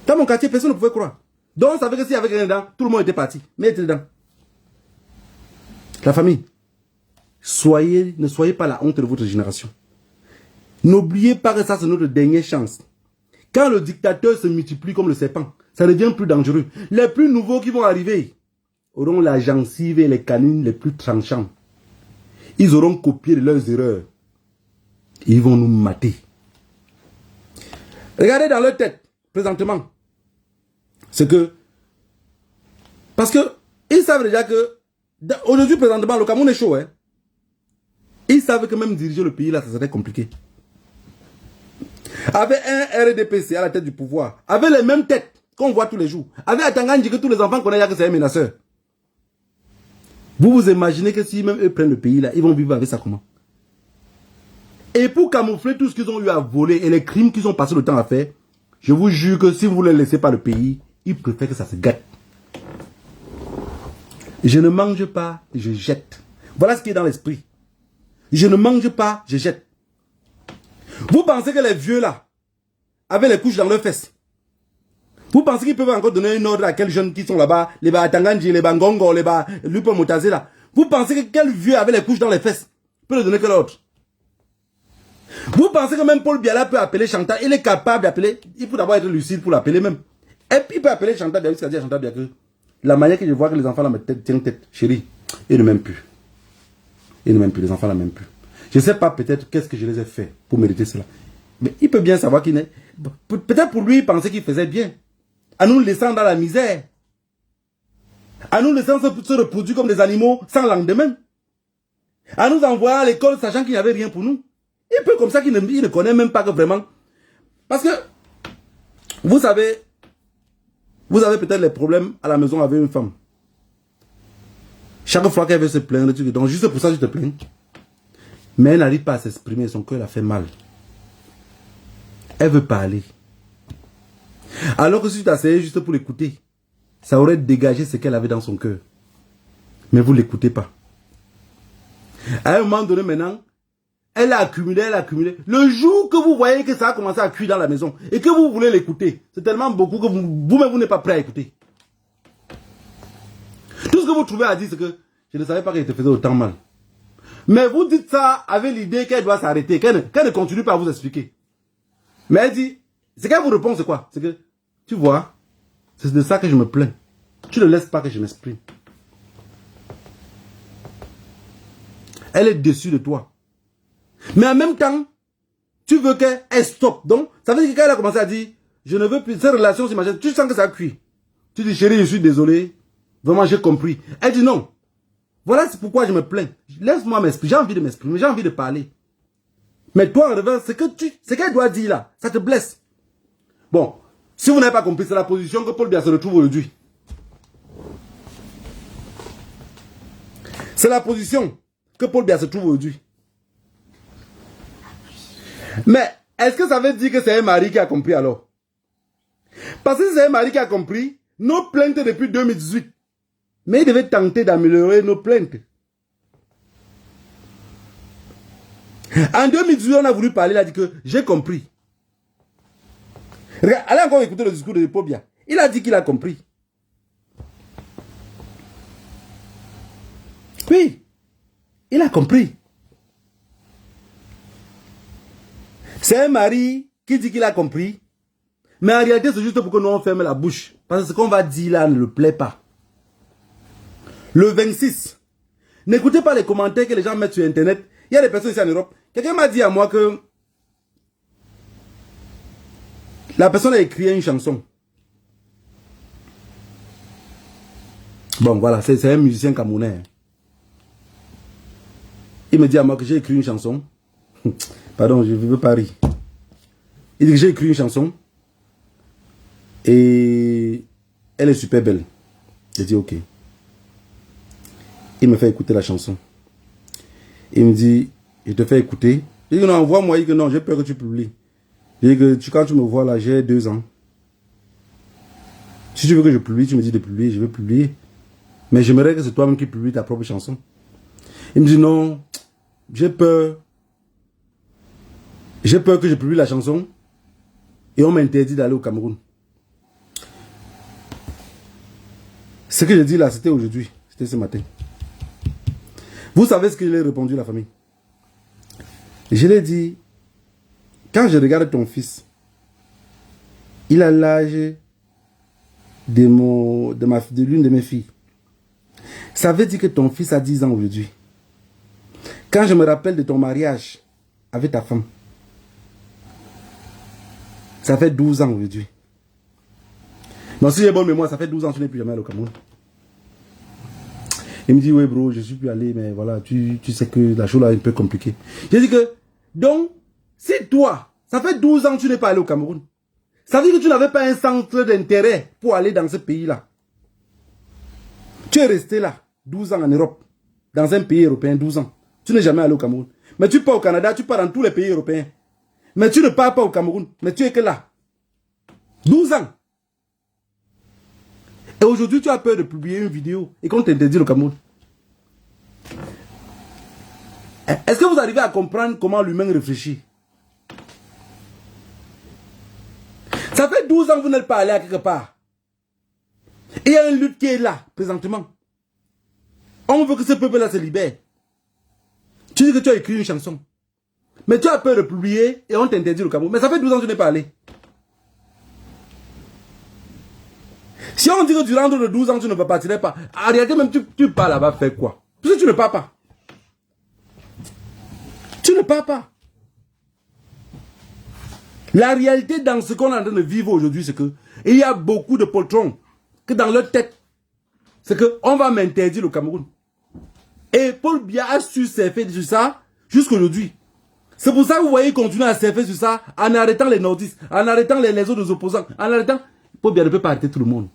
Dans mon quartier, personne ne pouvait croire. Donc, ça veut dire que s'il y avait quelqu'un dedans, tout le monde était parti. Mais il était dedans. La famille. Ne soyez pas la honte de votre génération. N'oubliez pas que ça, c'est notre dernière chance. Quand le dictateur se multiplie comme le serpent, ça devient plus dangereux. Les plus nouveaux qui vont arriver auront la gencive et les canines les plus tranchants. Ils auront copié de leurs erreurs. Ils vont nous mater. Regardez dans leur tête, présentement. C'est que... Parce que ils savent déjà que... Aujourd'hui, présentement, le Cameroun est chaud, hein. Ils savent que même diriger le pays, là, ça serait compliqué. Avec un RDPC à la tête du pouvoir, avec les mêmes têtes qu'on voit tous les jours, avec Atangandji que tous les enfants connaissent que c'est un menaceur. Vous vous imaginez que si même eux prennent le pays, là, ils vont vivre avec ça comment? Et pour camoufler tout ce qu'ils ont eu à voler et les crimes qu'ils ont passé le temps à faire, je vous jure que si vous ne les laissez pas le pays, ils préfèrent que ça se gâte. Je ne mange pas, je jette. Voilà ce qui est dans l'esprit. Je ne mange pas, je jette. Vous pensez que les vieux là, avec les couches dans leurs fesses, vous pensez qu'ils peuvent encore donner un ordre à quels jeunes qui sont là-bas, les Atangandji, les Bangongo, les Lupo Moutazé là. Vous pensez que quel vieux avec les couches dans les fesses peut le donner quel ordre? Vous pensez que même Paul Biala peut appeler Chantal, il est capable d'appeler, il faut d'abord être lucide pour l'appeler même. Et puis il peut appeler Chantal Biala, c'est-à-dire Chantal Biala que la manière que je vois que les enfants là me tiennent tête, chérie, ils ne m'aiment plus. Ils ne m'aiment plus, les enfants là m'aiment plus. Je ne sais pas peut-être qu'est-ce que je les ai fait pour mériter cela. Mais il peut bien savoir qu'il n'est... Peut-être pour lui, il pensait qu'il faisait bien. À nous laissant dans la misère. À nous laissant se reproduire comme des animaux sans lendemain. À nous envoyer à l'école sachant qu'il n'y avait rien pour nous. Il peut comme ça qu'il ne connaît même pas que vraiment... Parce que, vous savez peut-être les problèmes à la maison avec une femme. Chaque fois qu'elle veut se plaindre, tu dis, donc juste pour ça je te plains. Mais elle n'arrive pas à s'exprimer, son cœur la fait mal. Elle veut parler. Alors que si tu t'asseyais juste pour l'écouter, ça aurait dégagé ce qu'elle avait dans son cœur. Mais vous ne l'écoutez pas. À un moment donné maintenant, elle a accumulé, elle a accumulé. Le jour que vous voyez que ça a commencé à cuire dans la maison et que vous voulez l'écouter, c'est tellement beaucoup que vous-même vous n'êtes pas prêt à écouter. Tout ce que vous trouvez à dire, c'est que je ne savais pas qu'elle te faisait autant mal. Mais vous dites ça avec l'idée qu'elle doit s'arrêter, qu'elle ne continue pas à vous expliquer. Mais elle dit, ce qu'elle vous répond, c'est quoi? C'est que, tu vois, c'est de ça que je me plains. Tu ne laisses pas que je m'exprime. Elle est déçue de toi. Mais en même temps, tu veux qu'elle stoppe. Donc, ça veut dire qu'elle a commencé à dire, je ne veux plus, cette relation s'imagine, tu sens que ça cuit. Tu dis, chérie, je suis désolé. Vraiment, j'ai compris. Elle dit non. Voilà pourquoi je me plains. Laisse-moi m'exprimer. J'ai envie de m'exprimer, j'ai envie de parler. Mais toi, en revanche, ce qu'elle doit dire là, ça te blesse. Bon, si vous n'avez pas compris, c'est la position que Paul Biya se retrouve aujourd'hui. C'est la position que Paul Biya se trouve aujourd'hui. Mais est-ce que ça veut dire que c'est un mari qui a compris alors? Parce que c'est un mari qui a compris nos plaintes depuis 2018. Mais il devait tenter d'améliorer nos plaintes. En 2018, on a voulu parler, il a dit que j'ai compris. Regarde, allez encore écouter le discours de Paul Biya. Il a dit qu'il a compris. Oui, il a compris. C'est un mari qui dit qu'il a compris. Mais en réalité, c'est juste pour que nous on ferme la bouche. Parce que ce qu'on va dire là ne le plaît pas. Le 26. N'écoutez pas les commentaires que les gens mettent sur Internet. Il y a des personnes ici en Europe. Quelqu'un m'a dit à moi que la personne a écrit une chanson. Bon, voilà, c'est un musicien camerounais. Il me dit à moi que j'ai écrit une chanson. Pardon, je ne veux pas rire. Il dit que j'ai écrit une chanson. Et elle est super belle. J'ai dit ok. Il me fait écouter la chanson. Il me dit, je te fais écouter. Il dit non, envoie-moi. Il dit non, j'ai peur que tu publies. Il dit que quand tu me vois là, j'ai 2 ans. Si tu veux que je publie, tu me dis de publier, je vais publier. Mais j'aimerais que c'est toi-même qui publie ta propre chanson. Il me dit non, j'ai peur. J'ai peur que je publie la chanson et on m'interdit d'aller au Cameroun. Ce que je dis là, c'était aujourd'hui. C'était ce matin. Vous savez ce que je lui ai répondu à la famille? Je lui ai dit, quand je regarde ton fils, il a l'âge de l'une de mes filles. Ça veut dire que ton fils a 10 ans aujourd'hui. Quand je me rappelle de ton mariage avec ta femme, ça fait 12 ans aujourd'hui. Donc si j'ai bonne mémoire, ça fait 12 ans que tu n'es plus jamais allé au Cameroun. Il me dit, oui bro, je suis plus allé, mais voilà, tu sais que la chose là est un peu compliquée. J'ai dit que, donc, si toi, ça fait 12 ans que tu n'es pas allé au Cameroun, ça veut dire que tu n'avais pas un centre d'intérêt pour aller dans ce pays-là. Tu es resté là, 12 ans en Europe, dans un pays européen, 12 ans. Tu n'es jamais allé au Cameroun. Mais tu pars au Canada, tu pars dans tous les pays européens. Mais tu ne pars pas au Cameroun, mais tu es que là. 12 ans. Et aujourd'hui, tu as peur de publier une vidéo et qu'on t'interdit le Cameroun. Est-ce que vous arrivez à comprendre comment l'humain réfléchit? Ça fait 12 ans que vous n'êtes pas allé à quelque part. Et il y a une lutte qui est là, présentement. On veut que ce peuple-là se libère. Tu dis que tu as écrit une chanson. Mais tu as peur de publier et on t'interdit le Cameroun. Mais ça fait 12 ans que tu n'es pas allé. Si on dit que durant de 12 ans, tu ne partirais pas, en réalité, même tu pars là-bas, faire quoi? Parce que tu ne pars pas. Tu ne pars pas. La réalité dans ce qu'on est en train de vivre aujourd'hui, c'est que il y a beaucoup de poltrons que dans leur tête, c'est qu'on va m'interdire le Cameroun. Et Paul Biya a su surfer sur ça jusqu'aujourd'hui. C'est pour ça que vous voyez continuer à surfer sur ça en arrêtant les nordistes, en arrêtant les autres opposants, en arrêtant. Paul Biya ne peut pas arrêter tout le monde.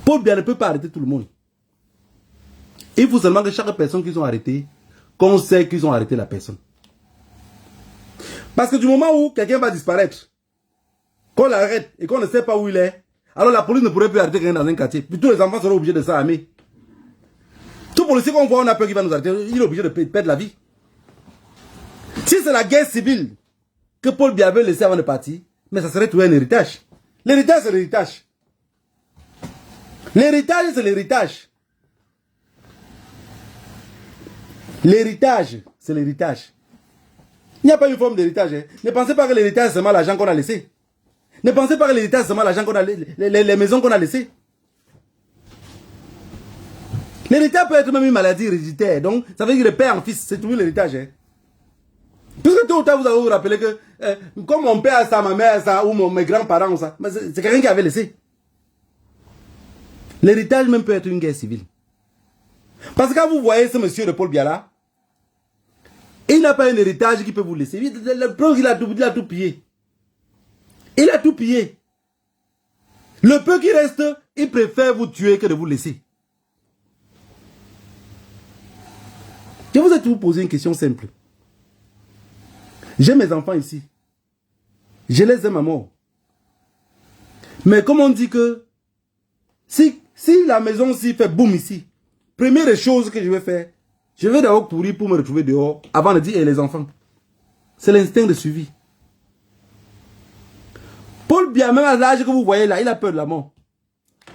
Paul Biya ne peut pas arrêter tout le monde. Il faut seulement que chaque personne qu'ils ont arrêté, qu'on sait qu'ils ont arrêté la personne. Parce que du moment où quelqu'un va disparaître, qu'on l'arrête et qu'on ne sait pas où il est, alors la police ne pourrait plus arrêter quelqu'un dans un quartier. Puis tous les enfants seront obligés de s'armer. Tout policier qu'on voit, on a peur qu'il va nous arrêter, il est obligé de perdre la vie. Si c'est la guerre civile que Paul Biya avait laissé avant de partir, mais ça serait tout un héritage. L'héritage, c'est l'héritage. L'héritage, c'est l'héritage. L'héritage, c'est l'héritage. Il n'y a pas une forme d'héritage. Hein. Ne pensez pas que l'héritage, c'est seulement l'argent qu'on a laissé. Ne pensez pas que l'héritage, c'est seulement l'argent qu'on a les maisons qu'on a laissées. L'héritage peut être même une maladie héréditaire. Donc, ça veut dire que de père en fils, c'est toujours l'héritage. Hein. Puisque tôt ou tard, vous allez vous rappeler que, comme mon père a ça, ma mère a ça, ou mes grands-parents ont ça, c'est quelqu'un qui avait laissé. L'héritage même peut être une guerre civile. Parce que quand vous voyez ce monsieur de Paul Biya là, il n'a pas un héritage qui peut vous laisser. Le preuve, il a tout pillé. Il a tout pillé. Le peu qui reste, il préfère vous tuer que de vous laisser. Je vous ai toujours posé une question simple. J'ai mes enfants ici. Je les aime à mort. Mais comme on dit que si la maison ici fait boum ici, première des choses que je vais faire, je vais d'abord courir pour me retrouver dehors avant de dire les enfants. C'est l'instinct de suivi. Paul Biya, même à l'âge que vous voyez là, il a peur de la mort.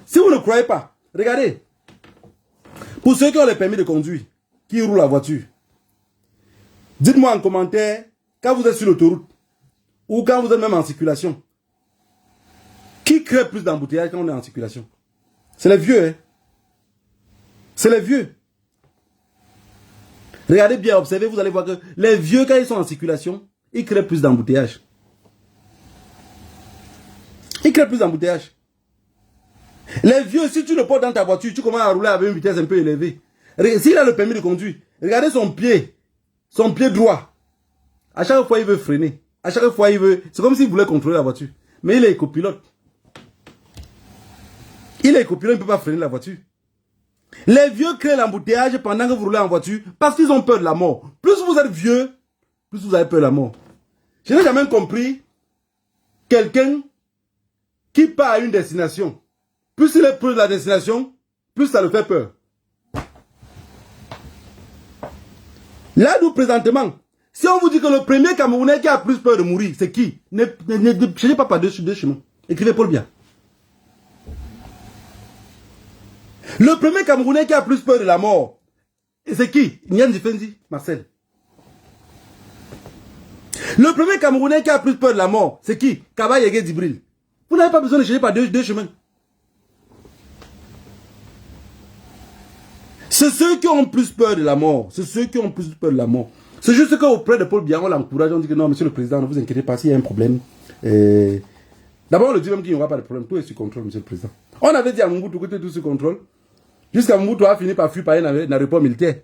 Si vous ne croyez pas, regardez. Pour ceux qui ont le permis de conduire, qui roulent la voiture, dites-moi en commentaire, quand vous êtes sur l'autoroute, ou quand vous êtes même en circulation, qui crée plus d'embouteillages quand on est en circulation? C'est les vieux, hein? C'est les vieux. Regardez bien, observez, vous allez voir que les vieux, quand ils sont en circulation, ils créent plus d'embouteillages. Ils créent plus d'embouteillages. Les vieux, si tu le portes dans ta voiture, tu commences à rouler avec une vitesse un peu élevée. S'il a le permis de conduire, regardez son pied droit. À chaque fois, il veut freiner. À chaque fois, il veut... C'est comme s'il voulait contrôler la voiture. Mais il est copilote. Il est copilote, il ne peut pas freiner la voiture. Les vieux créent l'embouteillage pendant que vous roulez en voiture parce qu'ils ont peur de la mort. Plus vous êtes vieux, plus vous avez peur de la mort. Je n'ai jamais compris quelqu'un qui part à une destination. Plus il est proche de la destination, plus ça le fait peur. Là, nous, présentement, si on vous dit que le premier Camerounais qui a plus peur de mourir, c'est qui? Ne cherchez pas par deux chemins. Écrivez Paul Biya. Le premier Camerounais qui a plus peur de la mort, c'est qui? Nyan Difendi, Marcel. Le premier Camerounais qui a plus peur de la mort, c'est qui? Kaba Yege Dibril. Vous n'avez pas besoin de chercher par deux chemins. C'est ceux qui ont plus peur de la mort. C'est ceux qui ont plus peur de la mort. C'est juste qu'auprès de Paul Biya, on l'encourage, on dit que non, monsieur le président, ne vous inquiétez pas, s'il y a un problème. D'abord, on le dit même qu'il n'y aura pas de problème. Tout est sous contrôle, monsieur le président. On avait dit à Mobutu que tout est tout sous contrôle. Jusqu'à Mobutu a fini par fuir par un aéroport militaire.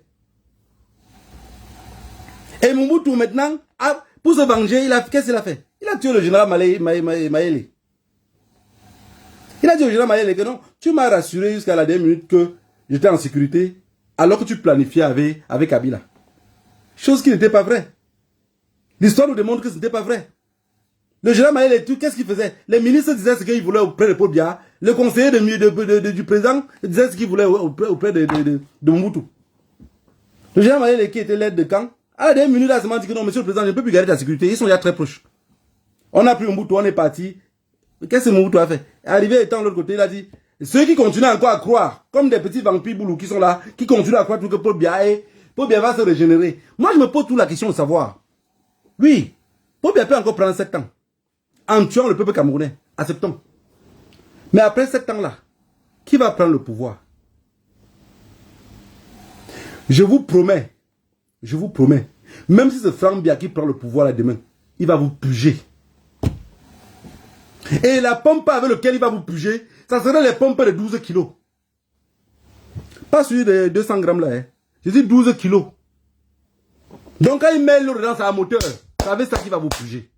Et Mobutu, maintenant, pour se venger, qu'est-ce qu'il a fait? Il a tué le général Mayele. Il a dit au général Mayele que non, tu m'as rassuré jusqu'à la dernière minute que j'étais en sécurité, alors que tu planifiais avec Kabila. Chose qui n'était pas vraie. L'histoire nous démontre que ce n'était pas vrai. Le général Mayele, qu'est-ce qu'il faisait? Les ministres disaient ce qu'ils voulaient auprès de Paul Biya. Le conseiller du président disait ce qu'il voulait auprès de Mobutu. Le général Mayele, qui était l'aide de camp, à la dernière minute, il m'a dit que non, monsieur le président, je ne peux plus garder ta sécurité. Ils sont déjà très proches. On a pris Mobutu, on est parti. Qu'est-ce que Mobutu a fait? Arrivé étant de l'autre côté, il a dit, ceux qui continuent encore à croire, comme des petits vampires boulous qui sont là, qui continuent à croire que Paul Biya va se régénérer. Moi, je me pose toute la question de savoir. Oui, Paul Biya peut encore prendre 7 ans. En tuant le peuple camerounais. Acceptons. Mais après 7 ans-là, qui va prendre le pouvoir? Je vous promets, même si c'est Franck Biya qui prend le pouvoir là demain, il va vous puger. Et la pompe avec laquelle il va vous puger, ça sera les pompes de 12 kilos. Pas celui de 200 grammes là. Hein. Je dis 12 kilos. Donc quand il met l'eau dans sa moteur, c'est avec ça qu'il va vous puger.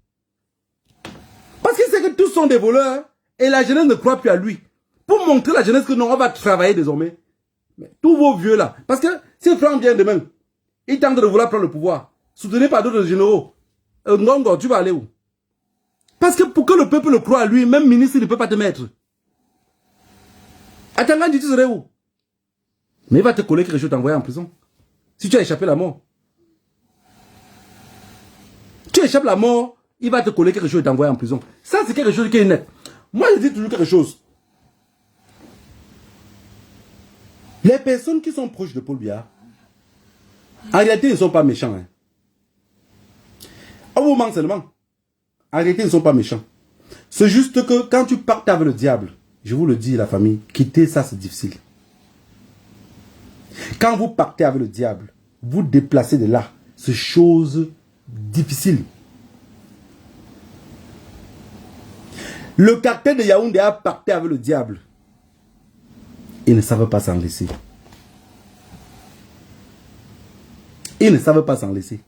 Parce qu'il sait que tous sont des voleurs et la jeunesse ne croit plus à lui. Pour montrer à la jeunesse que non, on va travailler désormais. Mais tous vos vieux là, parce que si Franck vient demain, il tente de vouloir prendre le pouvoir, soutenu par d'autres généraux, Ngongo, tu vas aller où? Parce que pour que le peuple le croie à lui, même ministre, il ne peut pas te mettre. Attends, tu serais où? Mais il va te coller quelque chose, t'envoyer en prison. Si tu as échappé la mort. Tu échappes la mort, il va te coller quelque chose et t'envoyer en prison. Ça, c'est quelque chose qui est net. Moi, je dis toujours quelque chose. Les personnes qui sont proches de Paul Biya, en réalité, ils ne sont pas méchants. Hein. On vous ment seulement. En réalité, ils ne sont pas méchants. C'est juste que quand tu partes avec le diable, je vous le dis, la famille, quitter ça, c'est difficile. Quand vous partez avec le diable, vous déplacez de là, c'est chose difficile. Le cartel de Yaoundé a pacté avec le diable. Ils ne savent pas s'en laisser. Ils ne savent pas s'en laisser.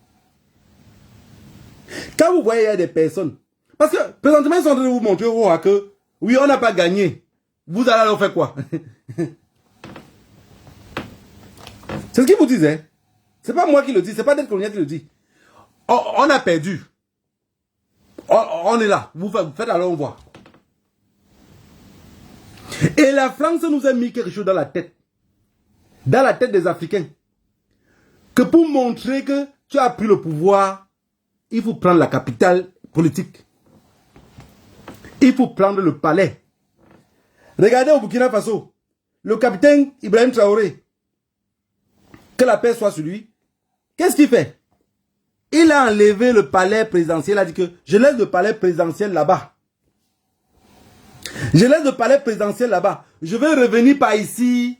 Quand vous voyez, il y a des personnes, parce que présentement, ils sont en train de vous montrer que oui, on n'a pas gagné. Vous allez leur faire quoi? C'est ce qu'ils vous disent. Hein? C'est pas moi qui le dis, c'est pas Net Colonial qui le dit. On a perdu. On est là. Vous faites alors on voit. Et la France nous a mis quelque chose dans la tête. Dans la tête des Africains. Que pour montrer que tu as pris le pouvoir, il faut prendre la capitale politique. Il faut prendre le palais. Regardez au Burkina Faso. Le capitaine Ibrahim Traoré. Que la paix soit sur lui. Qu'est-ce qu'il fait? Il a enlevé le palais présidentiel. Il a dit que je laisse le palais présidentiel là-bas. Je laisse le palais présidentiel là-bas. Je vais revenir par ici,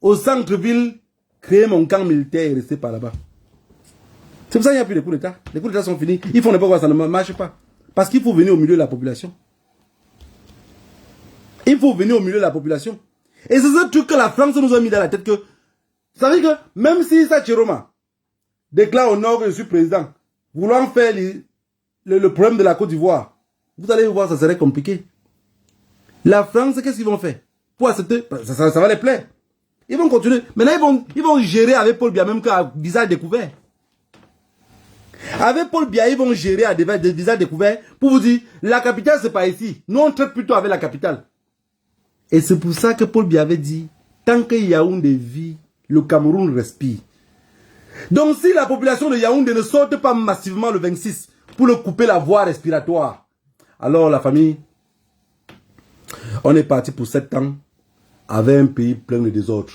au centre-ville, créer mon camp militaire et rester par là-bas. C'est pour ça qu'il n'y a plus de coups d'État. Les coups d'État sont finis. Ils font n'importe quoi, ça ne marche pas. Parce qu'il faut venir au milieu de la population. Il faut venir au milieu de la population. Et c'est ce truc que la France nous a mis dans la tête que, vous savez que même si Sachiroma déclare au nord que je suis président, voulant faire le problème de la Côte d'Ivoire, vous allez voir, ça serait compliqué. La France, qu'est-ce qu'ils vont faire? Pour accepter, ça va les plaire. Ils vont continuer. Maintenant, ils vont gérer avec Paul Biya, même qu'à visage découvert. Avec Paul Biya, ils vont gérer à des visages découverts pour vous dire, la capitale, c'est pas ici. Nous, on traite plutôt avec la capitale. Et c'est pour ça que Paul Biya avait dit, tant que Yaoundé vit, le Cameroun respire. Donc, si la population de Yaoundé ne saute pas massivement le 26 pour le couper la voie respiratoire, alors la famille, on est parti pour 7 ans avec un pays plein de désordre.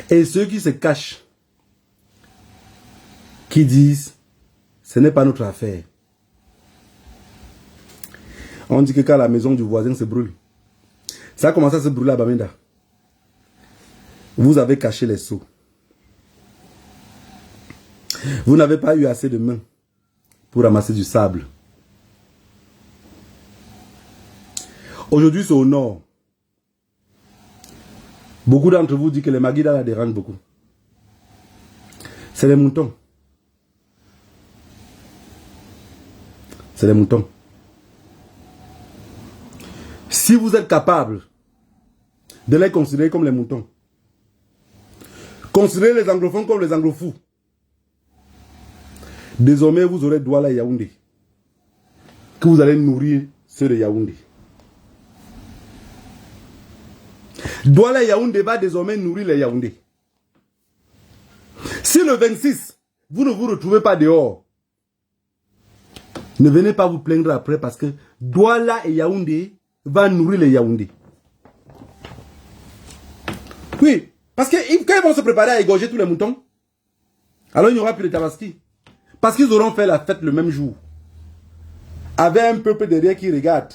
Et ceux qui se cachent, qui disent, ce n'est pas notre affaire. On dit que quand la maison du voisin se brûle, ça a commencé à se brûler à Bamenda. Vous avez caché les seaux. Vous n'avez pas eu assez de mains pour ramasser du sable. Aujourd'hui, c'est au nord. Beaucoup d'entre vous disent que les Maguida la dérangent beaucoup. C'est les moutons. C'est les moutons. Si vous êtes capable de les considérer comme les moutons, considérez les anglophones comme les anglofous, désormais vous aurez Douala et Yaoundé, que vous allez nourrir ceux de Yaoundé. Douala et Yaoundé va désormais nourrir les Yaoundé. Si le 26, vous ne vous retrouvez pas dehors, ne venez pas vous plaindre après parce que Douala et Yaoundé va nourrir les Yaoundé. Oui, parce que quand ils vont se préparer à égorger tous les moutons, alors il n'y aura plus de Tabaski. Parce qu'ils auront fait la fête le même jour. Avec un peuple derrière qui regarde.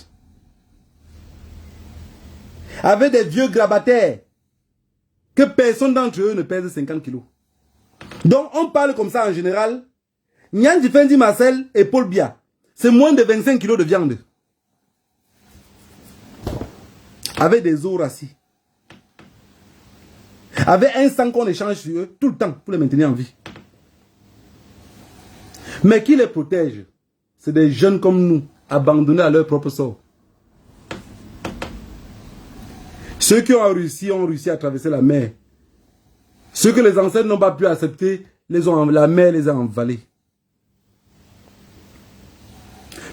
Avec des vieux grabataires. Que personne d'entre eux ne pèse 50 kilos. Donc on parle comme ça en général. Nyandi Fendi Marcel et Paul Biya. C'est moins de 25 kilos de viande. Avec des os rassis. Avec un sang qu'on échange sur eux tout le temps pour les maintenir en vie. Mais qui les protège? C'est des jeunes comme nous, abandonnés à leur propre sort. Ceux qui ont réussi à traverser la mer. Ceux que les ancêtres n'ont pas pu accepter, la mer les a envalés.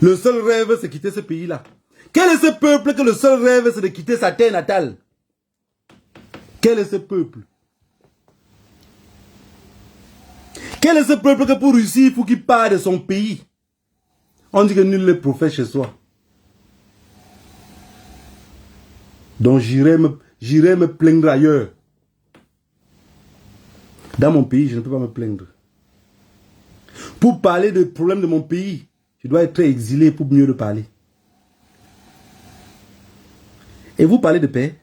Le seul rêve, c'est quitter ce pays-là. Quel est ce peuple que le seul rêve, c'est de quitter sa terre natale? Quel est ce peuple? Quel est ce peuple que pour réussir, il faut qu'il parte de son pays? On dit que nul n'est prophète chez soi. Donc j'irai me plaindre ailleurs. Dans mon pays, je ne peux pas me plaindre. Pour parler des problèmes de mon pays, je dois être exilé pour mieux le parler. Et vous parlez de paix?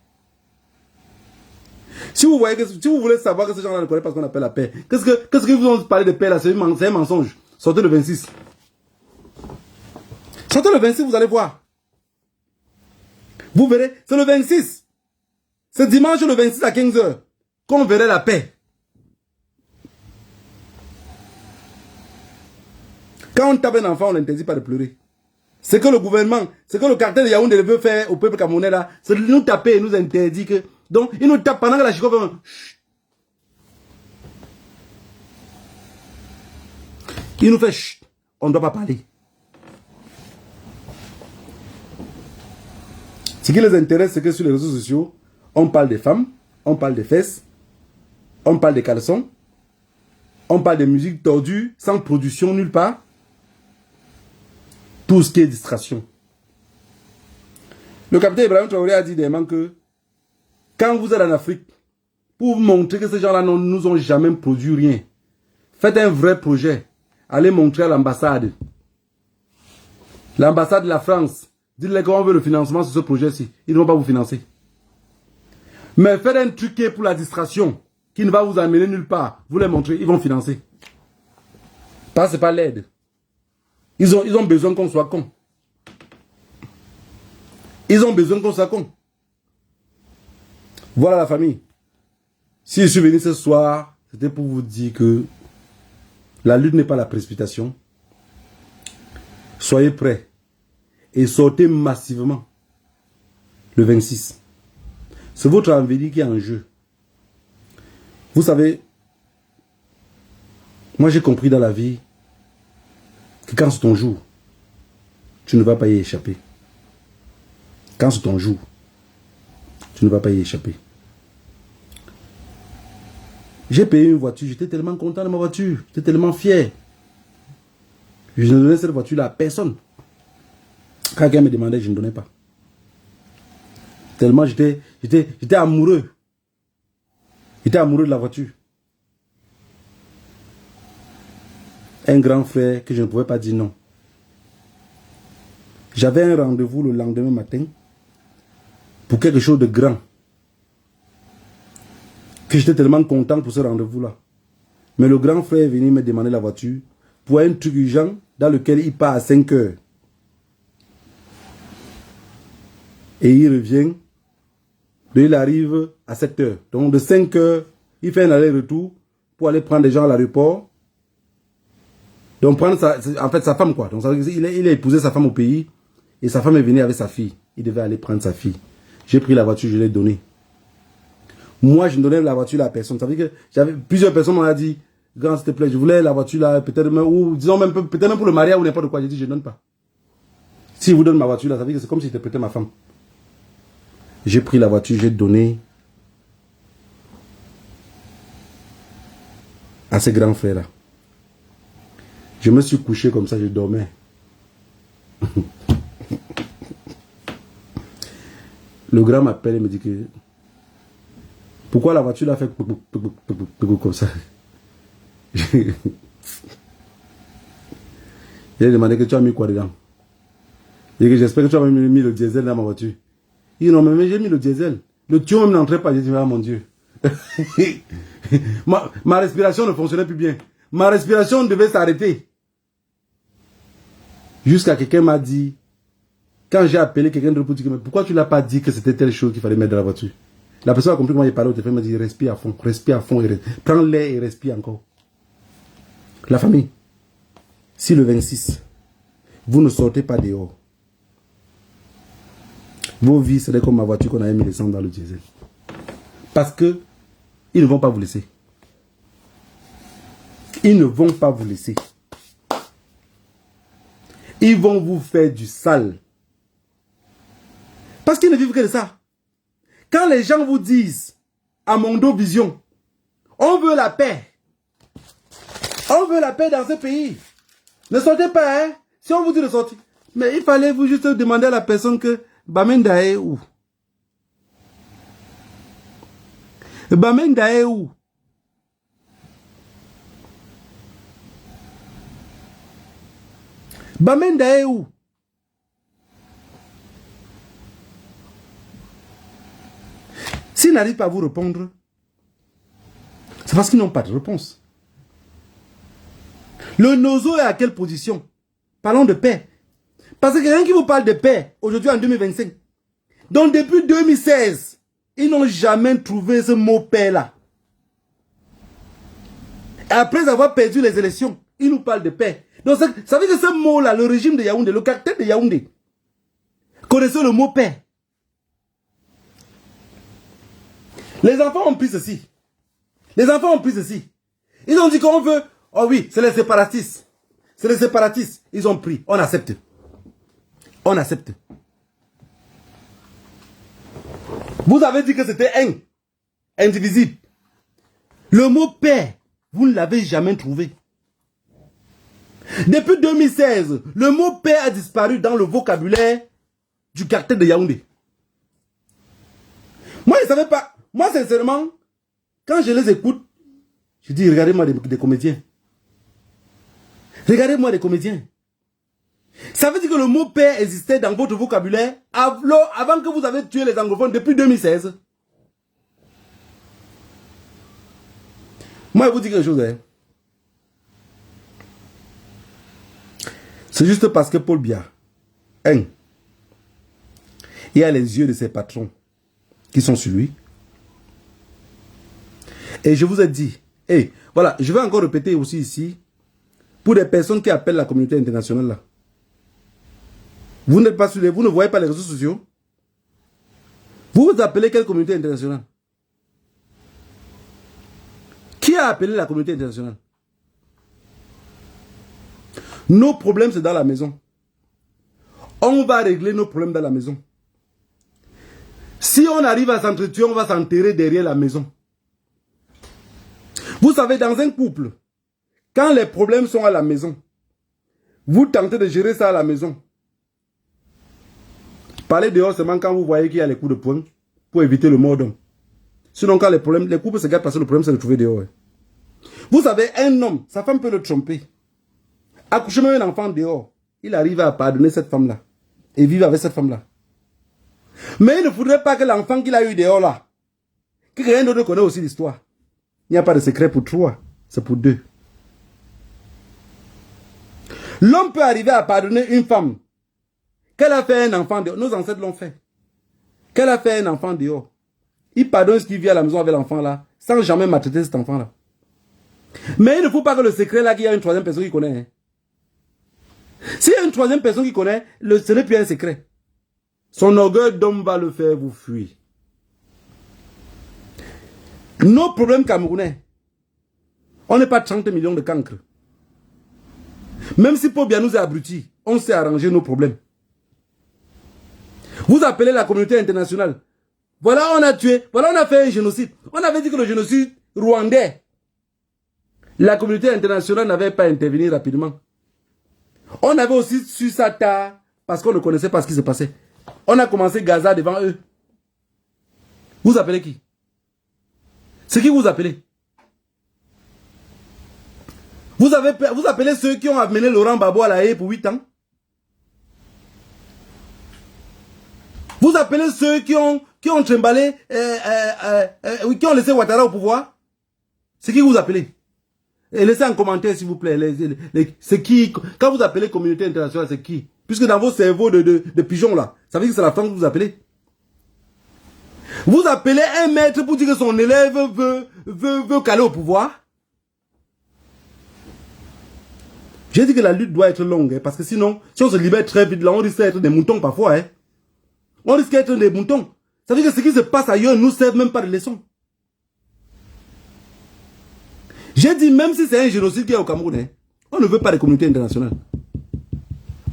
Si vous voulez savoir que ces gens-là ne connaissent pas ce qu'on appelle la paix, qu'est-ce que vous ont parlé de paix là? C'est un mensonge. Sortez le 26. Sortez le 26, vous allez voir. Vous verrez, c'est le 26. C'est dimanche le 26 à 15 h qu'on verrait la paix. Quand on tape un enfant, on n'interdit pas de pleurer. C'est que le gouvernement, c'est que le cartel de Yaoundé veut faire au peuple camerounais là, c'est de nous taper et nous interdit que... Donc, il nous tape pendant que la chico fait... Il nous fait chut, on ne doit pas parler. Ce qui les intéresse, c'est que sur les réseaux sociaux, on parle des femmes, on parle des fesses, on parle des caleçons, on parle des musiques tordues, sans production nulle part. Tout ce qui est distraction. Le capitaine Ibrahim Traoré a dit dernièrement que quand vous êtes en Afrique, pour vous montrer que ces gens-là ne nous ont jamais produit rien, faites un vrai projet. Allez montrer à l'ambassade. L'ambassade de la France. Dites-leur qu'on veut le financement sur ce projet-ci. Ils ne vont pas vous financer. Mais faites un truc pour la distraction qui ne va vous amener nulle part. Vous les montrez, ils vont financer. Parce que ce n'est pas l'aide. Ils ont besoin qu'on soit con. Ils ont besoin qu'on soit con. Voilà la famille. Si je suis venu ce soir, c'était pour vous dire que la lutte n'est pas la précipitation. Soyez prêts et sortez massivement le 26. C'est votre avenir qui est en jeu. Vous savez, moi j'ai compris dans la vie que quand c'est ton jour, tu ne vas pas y échapper. Quand c'est ton jour, tu ne vas pas y échapper. J'ai payé une voiture, j'étais tellement content de ma voiture, j'étais tellement fier. Je ne donnais cette voiture-là à personne. Quand quelqu'un me demandait, je ne donnais pas. Tellement j'étais amoureux. J'étais amoureux de la voiture. Un grand frère que je ne pouvais pas dire non. J'avais un rendez-vous le lendemain matin pour quelque chose de grand. Que j'étais tellement content pour ce rendez-vous-là. Mais le grand frère est venu me demander la voiture pour un truc urgent dans lequel il part à 5 heures. Et il revient, il arrive à 7 heures. Donc de 5 heures, il fait un aller-retour pour aller prendre des gens à l'aéroport. Donc prendre sa femme quoi. Donc il a épousé sa femme au pays et sa femme est venue avec sa fille. Il devait aller prendre sa fille. J'ai pris la voiture, je l'ai donnée. Moi, je ne donnais la voiture à personne. Ça veut dire que j'avais plusieurs personnes m'ont dit, grand s'il te plaît, je voulais la voiture là, peut-être même, ou disons même peut-être même pour le mariage ou n'importe quoi. J'ai dit, je ne donne pas. Si vous donnez ma voiture là, ça veut dire que c'est comme si j'étais prêté ma femme. J'ai pris la voiture, j'ai donné à ce grand frère là. Je me suis couché comme ça, je dormais. Le grand m'appelle et me dit que pourquoi la voiture l'a fait comme ça. J'ai demandé que tu as mis quoi dedans. Et que j'espère que tu as mis le diesel dans ma voiture. Il dit non, mais j'ai mis le diesel. Le tuyau même n'entrait pas. J'ai dit, ah mon Dieu. ma respiration ne fonctionnait plus bien. Ma respiration devait s'arrêter. Jusqu'à quelqu'un m'a dit, quand j'ai appelé quelqu'un de pour dire, mais pourquoi tu ne l'as pas dit que c'était telle chose qu'il fallait mettre dans la voiture? La personne a compris comment il parlait au téléphone, m'a dit, respire à fond, prends l'air et respire encore. La famille, si le 26, vous ne sortez pas dehors, vos vies seraient comme ma voiture qu'on avait mis l'essence dans le diesel. Parce que ils ne vont pas vous laisser. Ils ne vont pas vous laisser. Ils vont vous faire du sale. Parce qu'ils ne vivent que de ça. Quand les gens vous disent, à Mondo Vision, on veut la paix. On veut la paix dans ce pays. Ne sortez pas, hein. Si on vous dit de sortir. Mais il fallait vous juste demander à la personne que Bamenda est où? Bamenda est où? Bamenda est où? S'ils n'arrivent pas à vous répondre, c'est parce qu'ils n'ont pas de réponse. Le Nozo est à quelle position? Parlons de paix. Parce que quelqu'un qui vous parle de paix, aujourd'hui en 2025, Donc depuis 2016, ils n'ont jamais trouvé ce mot paix là. Après avoir perdu les élections, ils nous parlent de paix. Donc ça veut dire que ce mot là, le régime de Yaoundé, le caractère de Yaoundé, connaissait le mot paix. Les enfants ont pris ceci. Les enfants ont pris ceci. Ils ont dit qu'on veut. Oh oui, c'est les séparatistes. C'est les séparatistes. Ils ont pris. On accepte. On accepte. Vous avez dit que c'était indivisible. Le mot paix, vous ne l'avez jamais trouvé. Depuis 2016, le mot paix a disparu dans le vocabulaire du cartel de Yaoundé. Moi, je ne savais pas. Moi, sincèrement, quand je les écoute, je dis, regardez-moi des comédiens. Regardez-moi des comédiens. Ça veut dire que le mot paix existait dans votre vocabulaire avant que vous avez tué les anglophones depuis 2016. Moi, je vous dis quelque chose. Hein. C'est juste parce que Paul Biya, il a les yeux de ses patrons qui sont sur lui. Et je vous ai dit, et voilà, je vais encore répéter aussi ici, pour des personnes qui appellent la communauté internationale là. Vous n'êtes pas sur vous ne voyez pas les réseaux sociaux. Vous vous appelez quelle communauté internationale? Qui a appelé la communauté internationale? Nos problèmes, c'est dans la maison. On va régler nos problèmes dans la maison. Si on arrive à s'entretuer, on va s'enterrer derrière la maison. Vous savez, dans un couple, quand les problèmes sont à la maison, vous tentez de gérer ça à la maison. Parlez dehors seulement quand vous voyez qu'il y a les coups de poing pour éviter le mort d'homme. Sinon, quand les couples se gâtent parce que le problème, c'est de trouver dehors. Vous savez, un homme, sa femme peut le tromper. Accoucher même un enfant dehors, il arrive à pardonner cette femme-là et vivre avec cette femme-là. Mais il ne faudrait pas que l'enfant qu'il a eu dehors là, que quelqu'un d'autre connaît aussi l'histoire. Il n'y a pas de secret pour trois, c'est pour deux. L'homme peut arriver à pardonner une femme qu'elle a fait un enfant dehors. Nos ancêtres l'ont fait. Qu'elle a fait un enfant dehors. Il pardonne ce qui vit à la maison avec l'enfant là, sans jamais maltraiter cet enfant là. Mais il ne faut pas que le secret là, qu'il y a une troisième personne qui connaît. Hein. S'il y a une troisième personne qui connaît, ce n'est plus un secret. Son orgueil d'homme va le faire vous fuir. Nos problèmes camerounais, on n'est pas 30 millions de cancres. Même si Paul Biya nous a abrutis, on sait arranger nos problèmes. Vous appelez la communauté internationale. Voilà, on a tué, voilà, on a fait un génocide. On avait dit que le génocide rwandais, la communauté internationale n'avait pas intervenu rapidement. On avait aussi su ça tard parce qu'on ne connaissait pas ce qui se passait. On a commencé Gaza devant eux. Vous appelez qui? C'est qui vous appelez? Vous appelez ceux qui ont amené Laurent Gbagbo à la haie pour 8 ans? Vous appelez ceux qui ont trimballé, qui ont laissé Ouattara au pouvoir? C'est qui vous appelez? Et laissez un commentaire s'il vous plaît. C'est qui? Quand vous appelez communauté internationale, c'est qui? Puisque dans vos cerveaux de pigeons là, ça veut dire que c'est la France que vous appelez. Vous appelez un maître pour dire que son élève veut caler au pouvoir. J'ai dit que la lutte doit être longue, hein, parce que sinon, si on se libère très vite là, on risque d'être des moutons parfois. Hein. On risque d'être des moutons. Ça veut dire que ce qui se passe ailleurs ne nous sert même pas de leçon. J'ai dit, même si c'est un génocide qui est au Cameroun, hein, on ne veut pas de communauté internationale.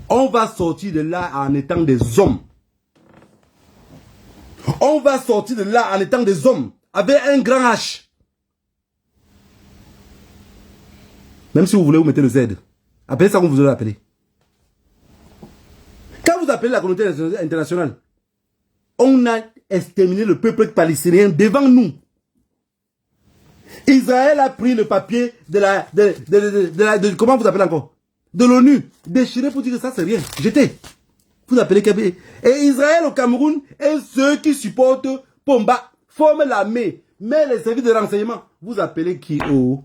On va sortir de là en étant des hommes. On va sortir de là en étant des hommes, avec un grand H. Même si vous voulez, vous mettez le Z. Appelez ça comme vous voulez l'appeler. Quand vous appelez la communauté internationale, on a exterminé le peuple palestinien devant nous. Israël a pris le papier comment vous appelez encore? De l'ONU, déchiré pour dire que ça c'est rien. Jeté. Vous appelez Kabé. Et Israël au Cameroun et ceux qui supportent Pomba forment l'armée. Mais les services de renseignement, vous appelez qui? Oh.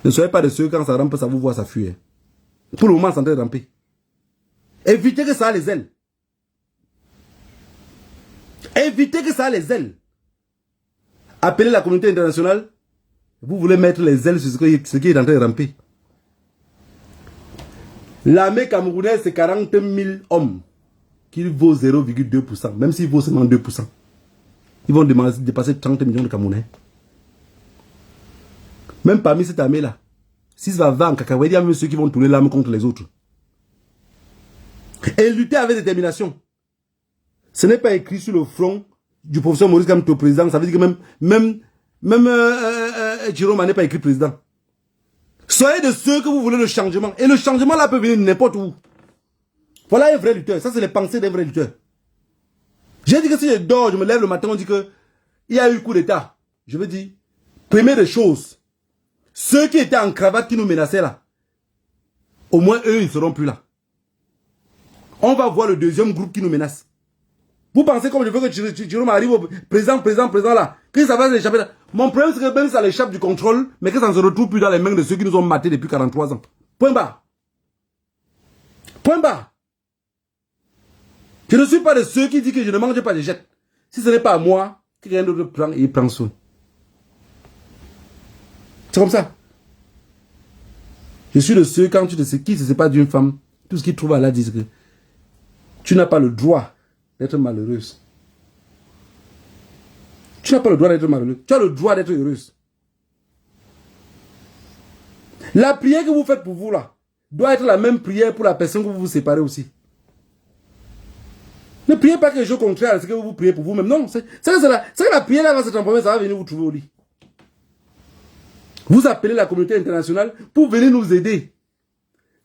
Ne soyez pas de ceux quand ça rampe, ça vous voit, ça fuit. Pour le moment, c'est en train de ramper. Évitez que ça a les ailes. Évitez que ça a les ailes. Appelez la communauté internationale. Vous voulez mettre les ailes sur ce qui est en train de ramper. L'armée camerounaise, c'est 40 000 hommes qui vaut 0,2%. Même s'il vaut seulement 2%. Ils vont dépasser 30 millions de Camerounais. Même parmi cette armée-là, si ça va en cacahuète, il y a même ceux qui vont tourner l'arme contre les autres. Et lutter avec détermination. Ce n'est pas écrit sur le front du professeur Maurice Kamto président. Ça veut dire que même Jérôme n'est pas écrit président. Soyez de ceux que vous voulez le changement. Et le changement là peut venir n'importe où. Voilà un vrai lutteur. Ça, c'est les pensées d'un vrai lutteur. J'ai dit que si je dors, je me lève le matin, on dit que il y a eu coup d'état. Je veux dire, première des choses, ceux qui étaient en cravate qui nous menaçaient là, au moins eux, ils ne seront plus là. On va voir le deuxième groupe qui nous menace. Vous pensez comme je veux que Jérôme arrive au présent là, que ça va s'échapper là. Mon problème, c'est que même ça l'échappe du contrôle, mais que ça ne se retrouve plus dans les mains de ceux qui nous ont matés depuis 43 ans. Point barre. Point barre. Je ne suis pas de ceux qui disent que je ne mange pas de jette. Si ce n'est pas à moi, quelqu'un d'autre prend et il prend soin. C'est comme ça. Je suis de ceux, quand tu te sais qui se sépare d'une femme, tout ce qu'ils trouvent à là disent que tu n'as pas le droit d'être malheureuse. Tu n'as pas le droit d'être malheureuse. Tu as le droit d'être heureuse. La prière que vous faites pour vous là, doit être la même prière pour la personne que vous vous séparez aussi. Ne priez pas quelque chose contraire à ce que vous priez pour vous-même. Non, c'est que la prière là va se transformer, ça va venir vous trouver au lit. Vous appelez la communauté internationale pour venir nous aider.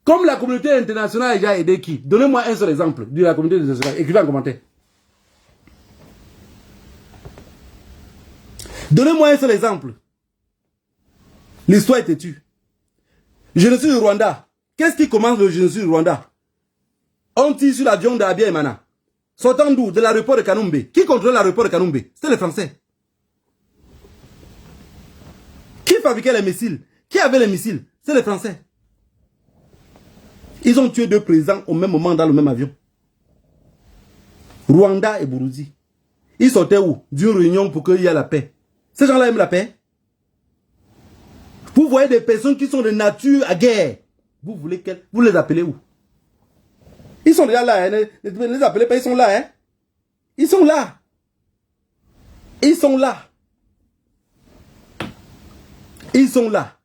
Comme la communauté internationale a déjà aidé qui? Donnez-moi un seul exemple de la communauté internationale. Écrivez en commentaire. Donnez-moi un seul exemple. L'histoire est têtue. Génocide du Rwanda. Qu'est-ce qui commence le génocide du Rwanda? On tire sur l'avion d'Abia Emana. Sortant d'où? De l'aéroport de Kanumbe. Qui contrôlait l'aéroport de Kanumbe? C'était les Français. Qui fabriquait les missiles? Qui avait les missiles? C'est les Français. Ils ont tué deux présidents au même moment dans le même avion. Rwanda et Burundi. Ils sortaient où? D'une réunion pour qu'il y ait la paix. Ces gens-là aiment la paix. Vous voyez des personnes qui sont de nature à guerre. Vous voulez qu'elles... Vous les appelez où? Ils sont déjà là. Hein? Ne les appelez pas, ils sont là. Hein? Ils sont là. Ils sont là. Ils sont là.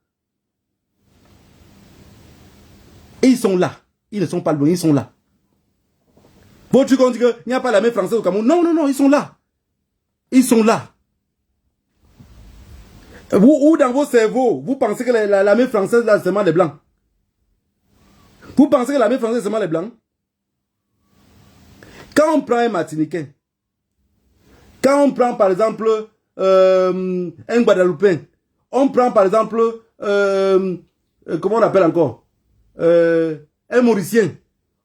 Ils sont là. Ils ne sont pas loin, ils sont là. Bon, tu dis qu'il n'y a pas l'armée française au Cameroun. Non, non, non, ils sont là. Ils sont là. Vous, ou dans vos cerveaux, vous pensez que l'armée française, là, c'est seulement les Blancs. Vous pensez que l'armée française, c'est seulement les Blancs? Quand on prend un Martiniquais, quand on prend, par exemple, un Guadeloupéen, on prend, par exemple, comment on appelle encore? Un Mauricien.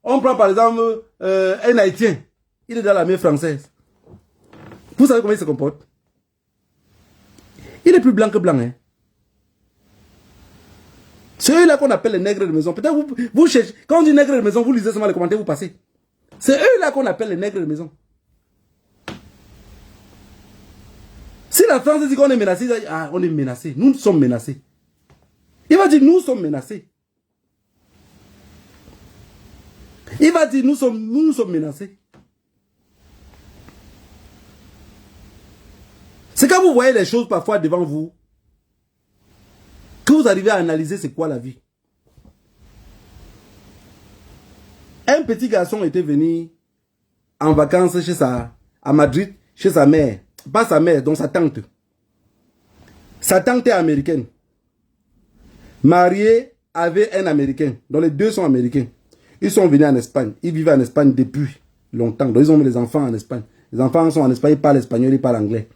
On prend, par exemple, un Haïtien. Il est dans l'armée française. Vous savez comment il se comporte? Il est plus blanc que blanc. Hein? C'est eux là qu'on appelle les nègres de maison. Peut-être vous cherchez. Quand on dit nègres de maison, vous lisez seulement les commentaires, vous passez. C'est eux là qu'on appelle les nègres de maison. Si la France dit qu'on est menacé, il dit, ah, on est menacé. Nous sommes menacés. Il va dire, nous sommes menacés. Il va dire, nous sommes menacés. C'est quand vous voyez les choses parfois devant vous, que vous arrivez à analyser c'est quoi la vie. Un petit garçon était venu en vacances à Madrid, chez sa mère. Pas sa mère, donc sa tante. Sa tante est américaine. Mariée avec un Américain. Donc les deux sont américains. Ils sont venus en Espagne. Ils vivaient en Espagne depuis longtemps. Donc ils ont mis les enfants en Espagne. Les enfants sont en Espagne, ils parlent espagnol, ils parlent anglais.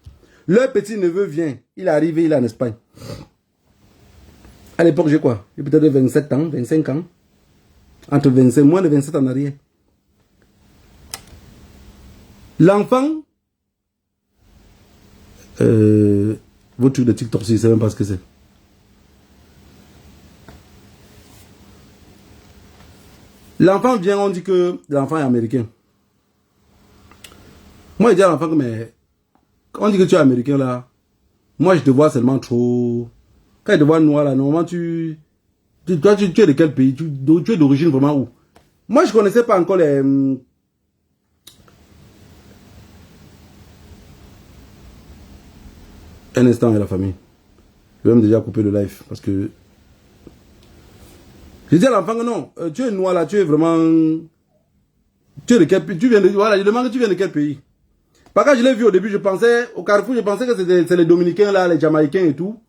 Leur petit neveu vient. Il est arrivé, il est en Espagne. À l'époque, j'ai quoi? J'ai peut-être 27 ans, 25 ans. Entre 25, moins de 27 en arrière. L'enfant, votre truc de TikTok, je ne sais même pas ce que c'est. L'enfant vient, on dit que l'enfant est américain. Moi, je dis à l'enfant que, mais, quand on dit que tu es américain là, moi, je te vois seulement trop. Quand je te vois noir là, normalement, toi, tu es de quel pays? Tu es d'origine vraiment où? Moi, je ne connaissais pas encore les. Un instant, et la famille. Je vais même déjà couper le live parce que. Je dis à l'enfant que non, tu es noir là, tu es vraiment. Tu es de quel pays? Tu viens de. Voilà, je demande que tu viens de quel pays? Parce que je l'ai vu au début, je pensais, au Carrefour, je pensais que c'est les Dominicains là, les Jamaïcains et tout.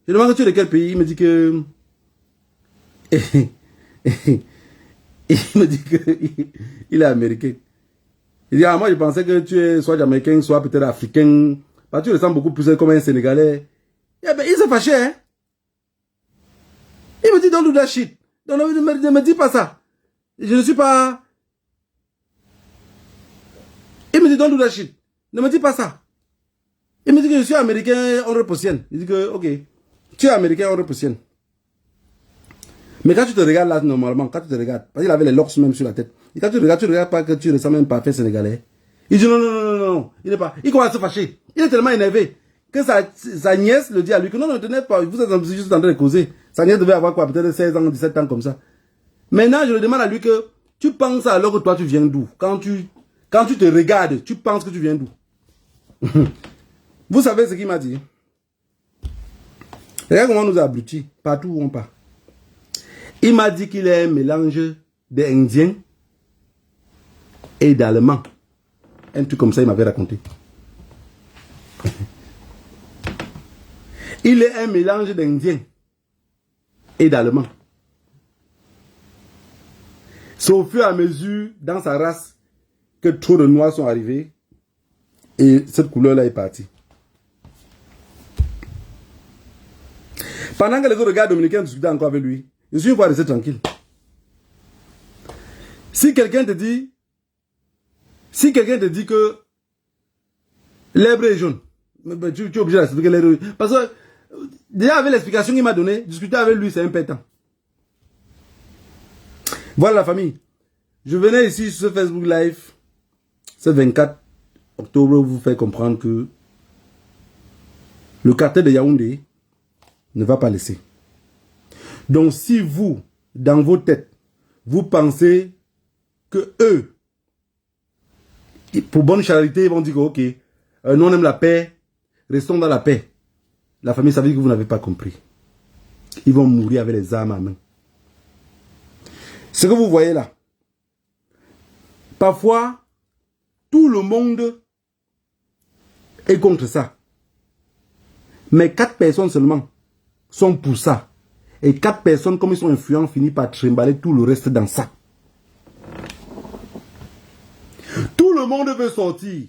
Je demande que tu es de quel pays? Il me dit que. Il me dit qu'il est américain. Il dit, ah, moi je pensais que tu es soit jamaïcain, soit peut-être africain. Parce que tu ressembles beaucoup plus comme un Sénégalais. Eh ben, il s'est fâché, hein. Il me dit, don't do that shit. Donc, ne me dis pas ça. Je ne suis pas. Il me dit, don't do that shit. Ne me dis pas ça. Il me dit que je suis américain, on repositionne. Il dit que, ok, tu es américain, on repositionne. Mais quand tu te regardes là, normalement, quand tu te regardes, parce qu'il avait les locks même sur la tête. Et quand tu regardes pas que tu ressembles même pas à un Sénégalais. Il dit non, non, non, non, non, non, il n'est pas. Il commence à se fâcher. Il est tellement énervé que sa nièce le dit à lui que non, non, ne tenez pas, vous êtes juste en train de causer. Sa nièce devait avoir quoi, peut-être 16 ans, 17 ans comme ça. Maintenant, je le demande à lui que tu penses alors que toi tu viens d'où? Quand tu te regardes, tu penses que tu viens d'où? Vous savez ce qu'il m'a dit? Regarde comment on nous a abrutis, partout où on part. Il m'a dit qu'il est un mélange d'Indien et d'Allemand. Un truc comme ça, il m'avait raconté. Il est un mélange d'Indien et d'Allemand. C'est au fur et à mesure, dans sa race, que trop de noirs sont arrivés et cette couleur-là est partie. Pendant que les autres gars dominicains discutaient encore avec lui, je suis une fois resté tranquille. Si quelqu'un te dit que l'herbe est jaune, tu es obligé d'expliquer l'herbe. Parce que déjà avec l'explication qu'il m'a donnée, discuter avec lui c'est un pétant. Voilà la famille. Je venais ici sur ce Facebook Live, ce 24 octobre, vous faire comprendre que le cartel de Yaoundé ne va pas laisser. Donc si vous, dans vos têtes, vous pensez que eux, pour bonne charité, ils vont dire que, ok, nous on aime la paix, restons dans la paix. La famille, ça veut dire que vous n'avez pas compris. Ils vont mourir avec les armes à main. Ce que vous voyez là, parfois, tout le monde est contre ça. Mais 4 personnes seulement sont pour ça. Et 4 personnes, comme ils sont influents, finissent par trimballer tout le reste dans ça. Tout le monde veut sortir.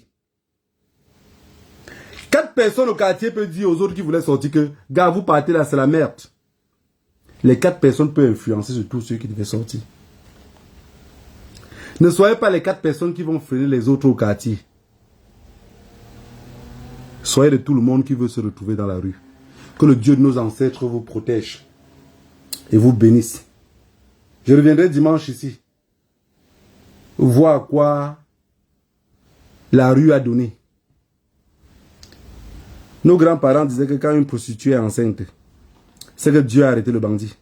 4 personnes au quartier peuvent dire aux autres qui voulaient sortir que, gars, vous partez là, c'est la merde. Les 4 personnes peuvent influencer sur tous ceux qui devaient sortir. Ne soyez pas les 4 personnes qui vont freiner les autres au quartier. Soyez de tout le monde qui veut se retrouver dans la rue. Que le Dieu de nos ancêtres vous protège et vous bénisse. Je reviendrai dimanche ici. Voir à quoi la rue a donné. Nos grands-parents disaient que quand une prostituée est enceinte, c'est que Dieu a arrêté le bandit.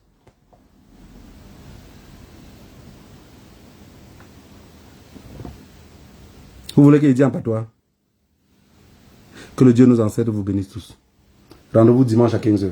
Vous voulez qu'il dise en patois? Que le Dieu de nos ancêtres vous bénisse tous. Rendez-vous dimanche à 15 h.